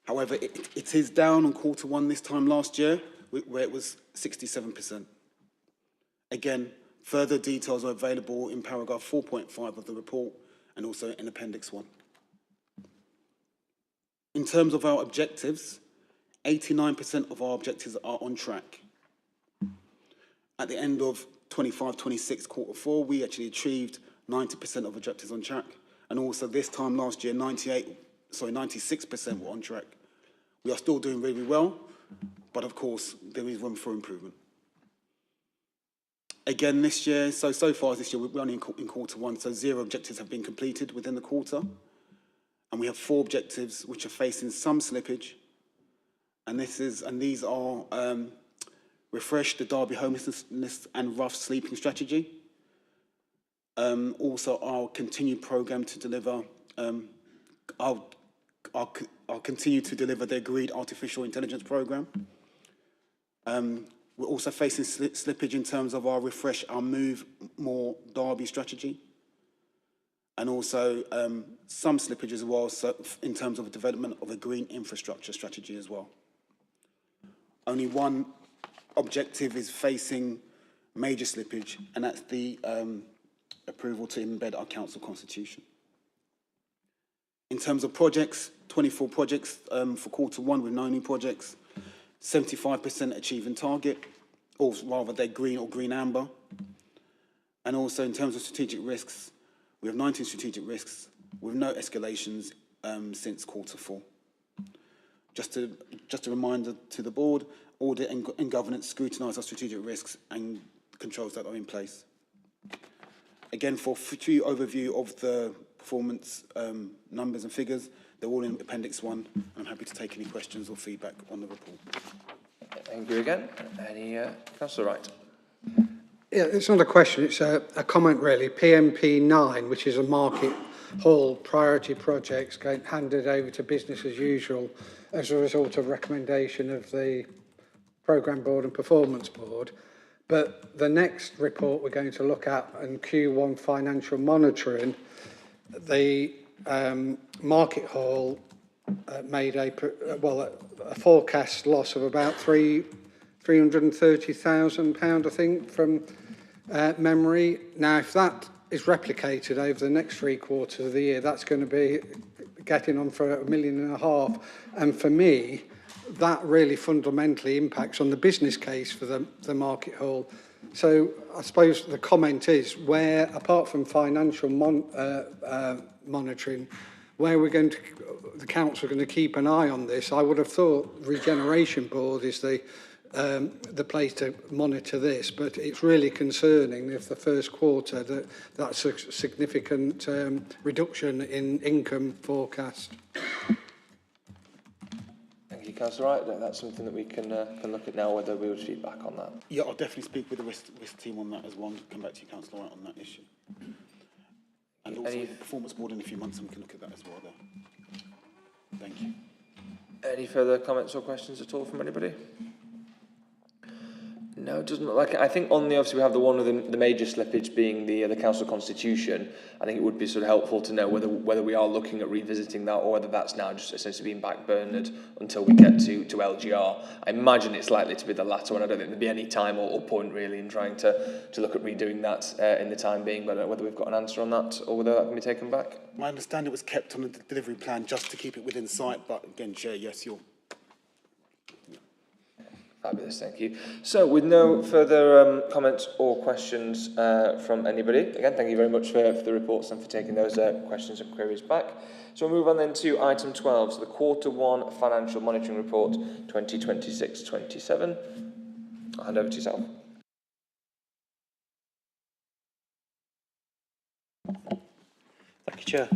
[SPEAKER 11] However, it is down on Q1 this time last year, where it was 67%. Again, further details are available in paragraph 4.5 of the report and also in appendix 1. In terms of our objectives, 89% of our objectives are on track. At the end of 25-26 Q4, we actually achieved 90% of objectives on track. And also this time last year, 96% were on track. We are still doing really well, but of course, there is room for improvement. Again, this year, so far this year, we're only in Q1, so 0 objectives have been completed within the quarter. And we have 4 objectives which are facing some slippage. And these are refresh the Derby homelessness and rough sleeping strategy. Also, our continued programme to deliver, I'll continue to deliver the agreed artificial intelligence programme. We're also facing slippage in terms of our refresh, our move more Derby strategy. And also some slippage as well, so in terms of the development of a green infrastructure strategy as well. Only one objective is facing major slippage, and that's the approval to embed our council constitution. In terms of projects, 24 projects for Q1 with no new projects, 75% achieving target, or rather they're green or green amber. And also in terms of strategic risks, we have 19 strategic risks with no escalations since Q4. Just a reminder to the board, audit and governance scrutinise our strategic risks and controls that are in place. Again, for a few overview of the performance numbers and figures, they're all in Appendix 1, and I'm happy to take any questions or feedback on the report.
[SPEAKER 1] Thank you again. Any Councillor Wright?
[SPEAKER 7] Yeah, it's not a question, it's a comment really. PMP 9, which is a market hall priority projects, getting handed over to business as usual as a result of recommendation of the Programme Board and Performance Board. But the next report we're going to look at in Q1 financial monitoring, the Market Hall made a forecast loss of about £330,000, I think, from memory. Now, if that is replicated over the next 3 quarters of the year, that's going to be getting on for £1.5 million. And for me, that really fundamentally impacts on the business case for the Market Hall. So I suppose the comment is where, apart from financial monitoring, where the council are going to keep an eye on this. I would have thought Regeneration Board is the place to monitor this, but it's really concerning if the first quarter that's a significant reduction in income forecast.
[SPEAKER 1] Thank you, Councillor Wright. That's something that we can look at now, whether we would feedback on that.
[SPEAKER 11] Yeah, I'll definitely speak with the risk team on that as well, and come back to you, Councillor Wright, on that issue. And also the Performance Board in a few months, and we can look at that as well there. Thank you.
[SPEAKER 1] Any further comments or questions at all from anybody? No, it doesn't look like it. I think on the, obviously we have the one of the major slippage being the council constitution. I think it would be sort of helpful to know whether we are looking at revisiting that or whether that's now just essentially being backburned until we get to LGR. I imagine it's likely to be the latter one. I don't think there'd be any time or point really in trying to look at redoing that in the time being, but whether we've got an answer on that or whether that can be taken back.
[SPEAKER 11] I understand it was kept on the delivery plan just to keep it within sight, but again, Chair, yes, you're...
[SPEAKER 1] Fabulous, thank you. So, with no further comments or questions from anybody, again, thank you very much for the reports and for taking those questions and queries back. So, we'll move on then to item 12, so the Q1 Financial Monitoring Report 2026-27. I'll hand over to yourself.
[SPEAKER 12] Thank you, Chair.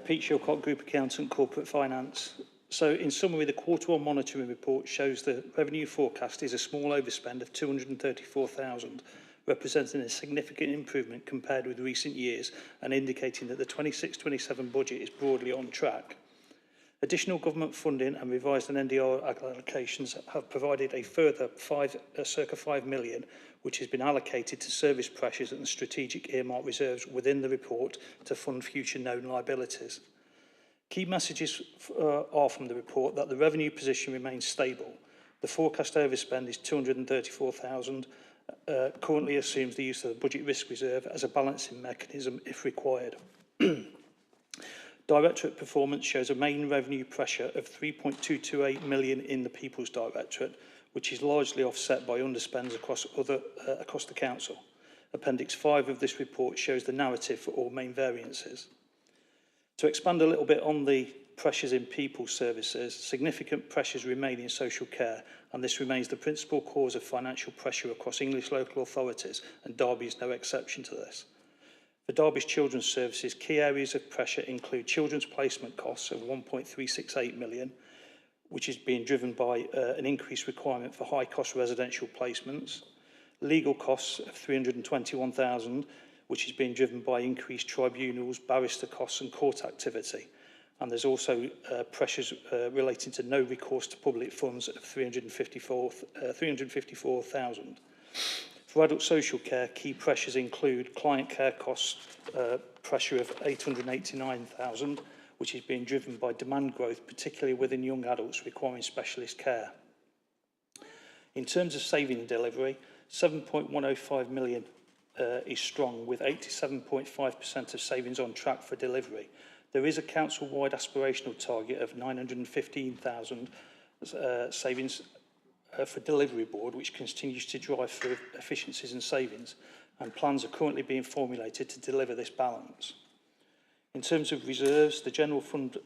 [SPEAKER 12] Pete Shilcock, Group Accountant, Corporate Finance. So, in summary, the Q1 monitoring report shows the revenue forecast is a small overspend of 234,000, representing a significant improvement compared with recent years and indicating that the 26-27 budget is broadly on track. Additional government funding and revised and NDR allocations have provided a further circa 5 million, which has been allocated to service pressures and strategic earmark reserves within the report to fund future known liabilities. Key messages are from the report that the revenue position remains stable. The forecast overspend is 234,000, currently assumes the use of the budget risk reserve as a balancing mechanism if required. Directorate performance shows a main revenue pressure of 3.228 million in the People's Directorate, which is largely offset by underspends across the council. Appendix 5 of this report shows the narrative for all main variances. To expand a little bit on the pressures in people services, significant pressures remain in social care, and this remains the principal cause of financial pressure across English local authorities, and Derby is no exception to this. For Derby's children's services, key areas of pressure include children's placement costs of 1.368 million, which is being driven by an increased requirement for high-cost residential placements, legal costs of 321,000, which is being driven by increased tribunals, barrister costs and court activity. And there's also pressures relating to no recourse to public funds of 354,000. For adult social care, key pressures include client care costs, pressure of 889,000, which is being driven by demand growth, particularly within young adults requiring specialist care. In terms of saving delivery, 7.105 million is strong, with 87.5% of savings on track for delivery. There is a council-wide aspirational target of 915,000 savings for delivery board, which continues to drive for efficiencies and savings, and plans are currently being formulated to deliver this balance. In terms of reserves, the general fund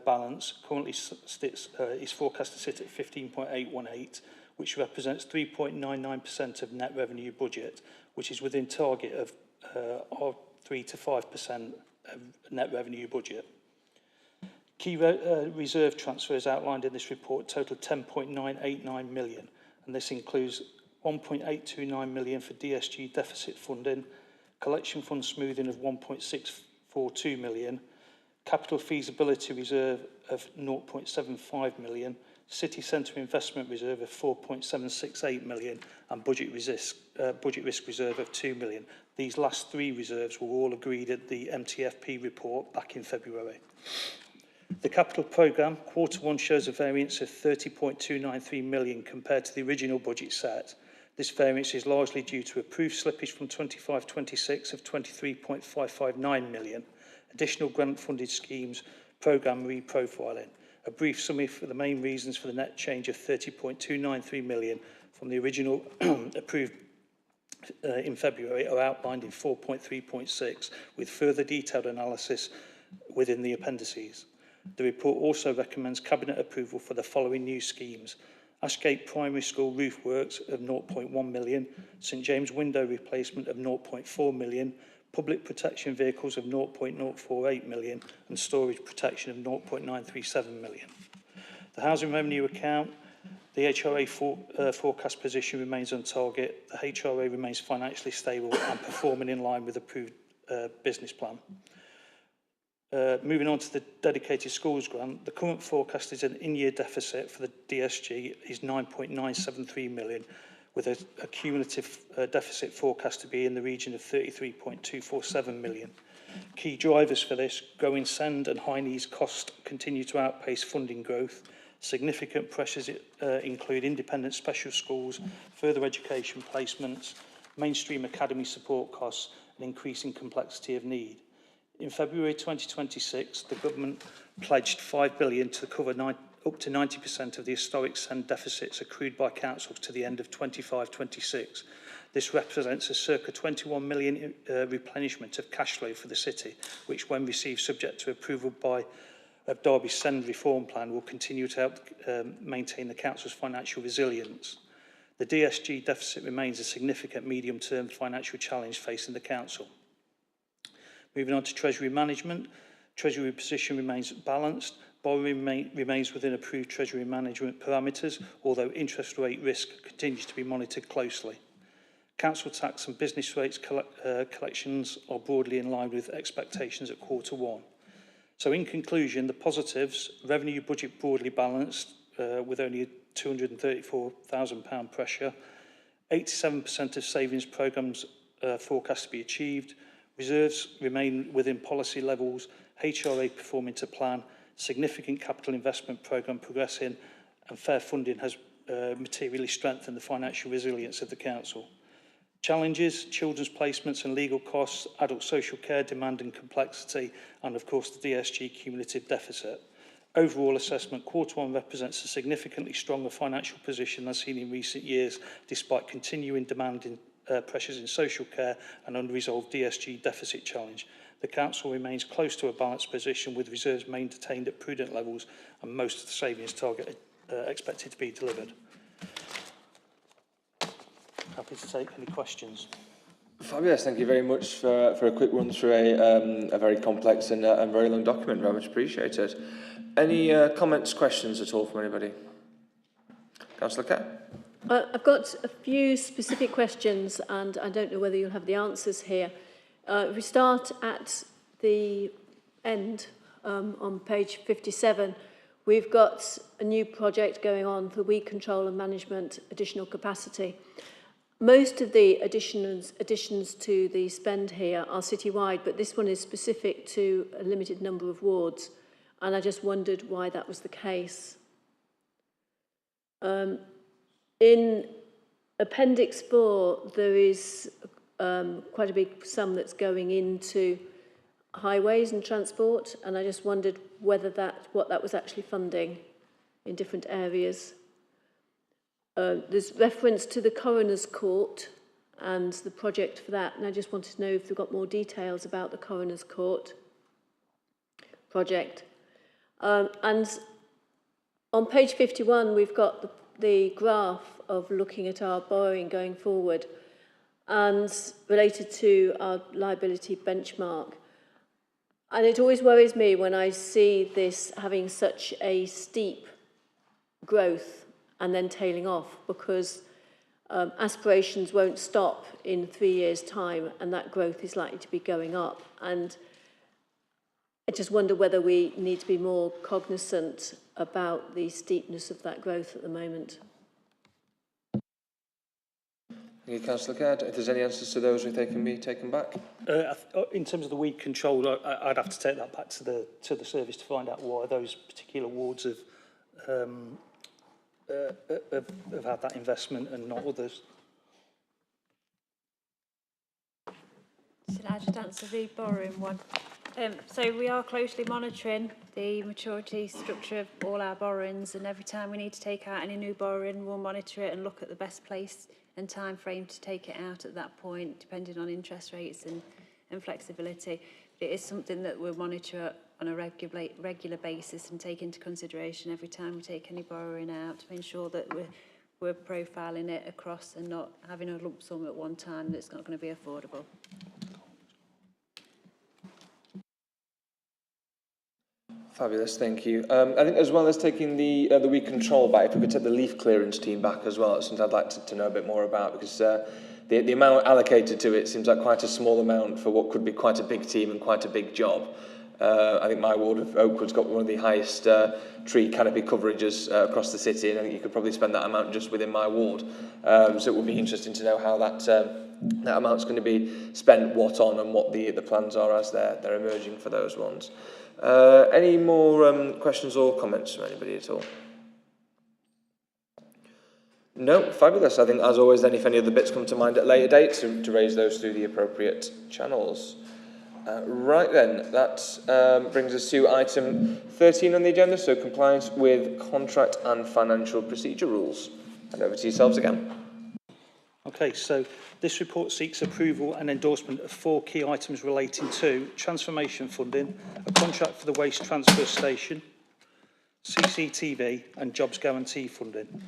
[SPEAKER 12] balance currently is forecast to sit at 15.818, which represents 3.99% of net revenue budget, which is within target of our 3 to 5% of net revenue budget. Key reserve transfers outlined in this report total 10.989 million, and this includes 1.829 million for DSG deficit funding, collection fund smoothing of 1.642 million, capital feasibility reserve of 0.75 million, City Centre Investment Reserve of 4.768 million and Budget Risk Reserve of 2 million. These last three reserves were all agreed at the MTFP report back in February. The capital programme, Q1 shows a variance of 30.293 million compared to the original budget set. This variance is largely due to approved slippage from 25-26 of 23.559 million, additional grant-funded schemes, programme reprofiling. A brief summary for the main reasons for the net change of 30.293 million from the original approved in February are outlined in 4.3.6 with further detailed analysis within the appendices. The report also recommends Cabinet approval for the following new schemes: Ashgate Primary School roof works of 0.1 million, St James window replacement of 0.4 million, public protection vehicles of 0.048 million and storage protection of 0.937 million. The housing revenue account, the HRA forecast position remains on target. The HRA remains financially stable and performing in line with approved business plan. Moving on to the dedicated schools grant, the current forecast is an in-year deficit for the DSG is 9.973 million, with a cumulative deficit forecast to be in the region of 33.247 million. Key drivers for this: growing SEND and high needs cost continue to outpace funding growth. Significant pressures include independent special schools, further education placements, mainstream academy support costs and increasing complexity of need. In February 2026, the government pledged £5 billion to cover up to 90% of the historic SEND deficits accrued by councils to the end of 25-26. This represents a circa 21 million replenishment of cash flow for the city, which, when received subject to approval by Derby's SEND reform plan, will continue to help maintain the council's financial resilience. The DSG deficit remains a significant medium-term financial challenge facing the council. Moving on to Treasury management, Treasury position remains balanced. Borrowing remains within approved Treasury management parameters, although interest rate risk continues to be monitored closely. Council tax and business rates collections are broadly in line with expectations at Q1. So in conclusion, the positives: revenue budget broadly balanced with only a £234,000 pressure, 87% of savings programmes forecast to be achieved, reserves remain within policy levels, HRA performing to plan, significant capital investment programme progressing, and fair funding has materially strengthened the financial resilience of the council. Challenges: children's placements and legal costs, adult social care demand and complexity, and of course the DSG cumulative deficit. Overall assessment, Q1 represents a significantly stronger financial position than seen in recent years, despite continuing demand in pressures in social care and unresolved DSG deficit challenge. The council remains close to a balanced position with reserves maintained at prudent levels and most of the savings target expected to be delivered. Happy to take any questions.
[SPEAKER 1] Fabulous, thank you very much for a quick run through a very complex and very long document. Very much appreciated. Any comments, questions at all from anybody? Councillor Kerr?
[SPEAKER 2] I've got a few specific questions and I don't know whether you'll have the answers here. If we start at the end on page 57, we've got a new project going on for weed control and management additional capacity. Most of the additions to the spend here are citywide, but this one is specific to a limited number of wards, and I just wondered why that was the case. In Appendix 4, there is quite a big sum that's going into highways and transport, and I just wondered whether what that was actually funding in different areas. There's reference to the Coroner's Court and the project for that, and I just wanted to know if we've got more details about the Coroner's Court project. And on page 51, we've got the graph of looking at our borrowing going forward and related to our liability benchmark. And it always worries me when I see this having such a steep growth and then tailing off, because aspirations won't stop in 3 years' time and that growth is likely to be going up. And I just wonder whether we need to be more cognizant about the steepness of that growth at the moment.
[SPEAKER 1] Thank you, Councillor Caird. If there's any answers to those, if they can be taken back.
[SPEAKER 12] In terms of the weed control, I'd have to take that back to the service to find out why those particular wards have had that investment and not others.
[SPEAKER 13] Should I just answer the borrowing one? So we are closely monitoring the maturity structure of all our borrowings, and every time we need to take out any new borrowing, we'll monitor it and look at the best place and time frame to take it out at that point, depending on interest rates and flexibility. It is something that we'll monitor on a regular basis and take into consideration every time we take any borrowing out to ensure that we're profiling it across and not having a lump sum at one time that's not going to be affordable.
[SPEAKER 1] Fabulous, thank you. I think as well as taking the weed control back, if we could take the leaf clearance team back as well, it's something I'd like to know a bit more about, because the amount allocated to it seems like quite a small amount for what could be quite a big team and quite a big job. I think my ward of Oakwood's got one of the highest tree canopy coverages across the city, and I think you could probably spend that amount just within my ward. So it would be interesting to know how that amount's going to be spent, what on, and what the plans are as they're emerging for those ones. Any more questions or comments from anybody at all? No, fabulous. I think, as always, then, if any other bits come to mind at later dates, to raise those through the appropriate channels. Right then, that brings us to item 13 on the agenda, so compliance with contract and financial procedure rules. And over to yourselves again.
[SPEAKER 12] Okay, so this report seeks approval and endorsement of 4 key items relating to transformation funding, a contract for the waste transfer station, CCTV and jobs guarantee funding.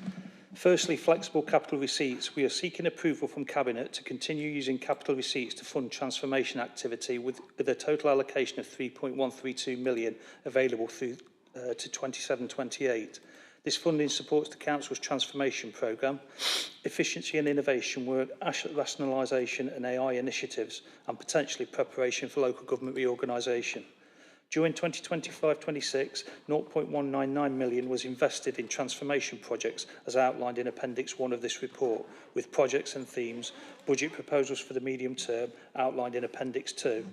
[SPEAKER 12] Firstly, flexible capital receipts. We are seeking approval from Cabinet to continue using capital receipts to fund transformation activity with a total allocation of 3.132 million available through to 27-28. This funding supports the Council's transformation programme, efficiency and innovation work, asset rationalisation and AI initiatives, and potentially preparation for local government reorganisation. During 2025-26, 0.199 million was invested in transformation projects as outlined in Appendix 1 of this report, with projects and themes, budget proposals for the medium term outlined in Appendix 2.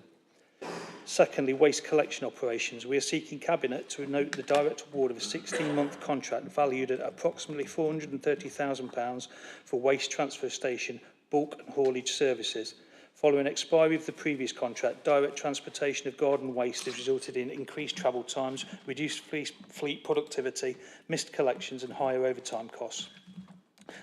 [SPEAKER 12] Secondly, waste collection operations. We are seeking Cabinet to note the direct award of a 16-month contract valued at approximately £430,000 for waste transfer station, bulk and haulage services. Following expiry of the previous contract, direct transportation of garden waste has resulted in increased travel times, reduced fleet productivity, missed collections and higher overtime costs.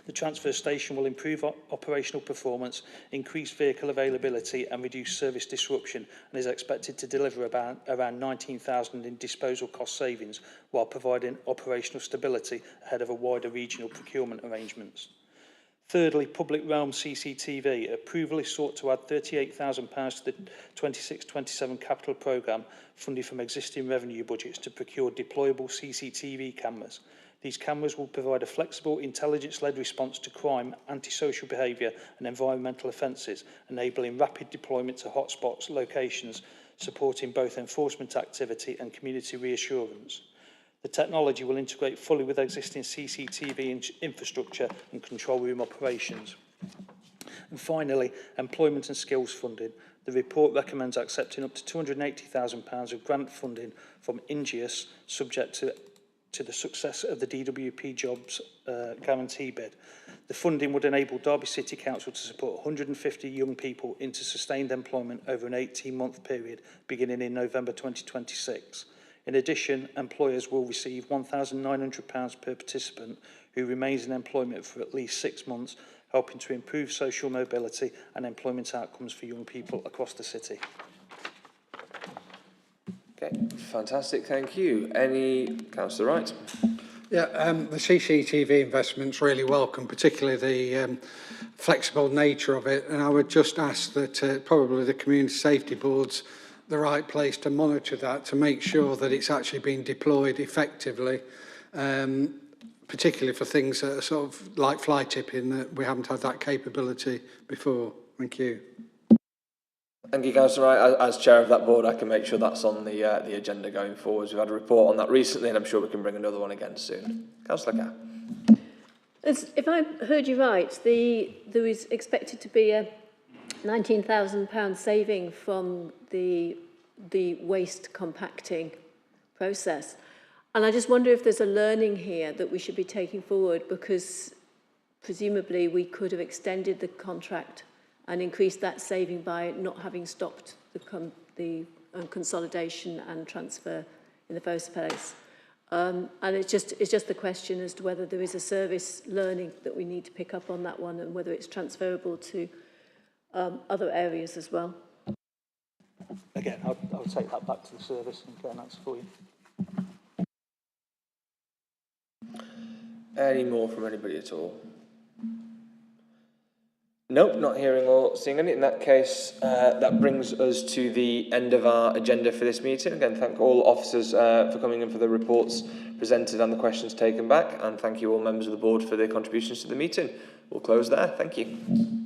[SPEAKER 12] The transfer station will improve operational performance, increase vehicle availability and reduce service disruption, and is expected to deliver around 19,000 in disposal cost savings while providing operational stability ahead of a wider regional procurement arrangements. Thirdly, public realm CCTV. Approval is sought to add £38,000 to the 26-27 capital programme funded from existing revenue budgets to procure deployable CCTV cameras. These cameras will provide a flexible, intelligence-led response to crime, antisocial behaviour and environmental offences, enabling rapid deployment to hotspots locations, supporting both enforcement activity and community reassurance. The technology will integrate fully with existing CCTV infrastructure and control room operations. And finally, employment and skills funding. The report recommends accepting up to £280,000 of grant funding from Ingeus, subject to the success of the DWP jobs guarantee bid. The funding would enable Derby City Council to support 150 young people into sustained employment over an 18-month period beginning in November 2026. In addition, employers will receive £1,900 per participant who remains in employment for at least 6 months, helping to improve social mobility and employment outcomes for young people across the city.
[SPEAKER 1] Okay, fantastic, thank you. Any, Councillor Wright?
[SPEAKER 7] Yeah, the CCTV investment's really welcome, particularly the flexible nature of it, and I would just ask that probably the Community Safety Board's the right place to monitor that, to make sure that it's actually being deployed effectively, particularly for things that are sort of like fly tipping, that we haven't had that capability before. Thank you.
[SPEAKER 1] Thank you, Councillor Wright. As chair of that board, I can make sure that's on the agenda going forwards. We've had a report on that recently, and I'm sure we can bring another one again soon. Councillor Carr.
[SPEAKER 2] If I heard you right, there is expected to be a £19,000 saving from the waste compacting process. And I just wonder if there's a learning here that we should be taking forward, because presumably we could have extended the contract and increased that saving by not having stopped the consolidation and transfer in the first place. And it's just the question as to whether there is a service learning that we need to pick up on that one, and whether it's transferable to other areas as well.
[SPEAKER 12] Again, I'll take that back to the service and get an answer for you.
[SPEAKER 1] Any more from anybody at all? Nope, not hearing or seeing any. In that case, that brings us to the end of our agenda for this meeting. Again, thank all officers for coming in for the reports presented and the questions taken back, and thank you all members of the board for their contributions to the meeting. We'll close there. Thank you.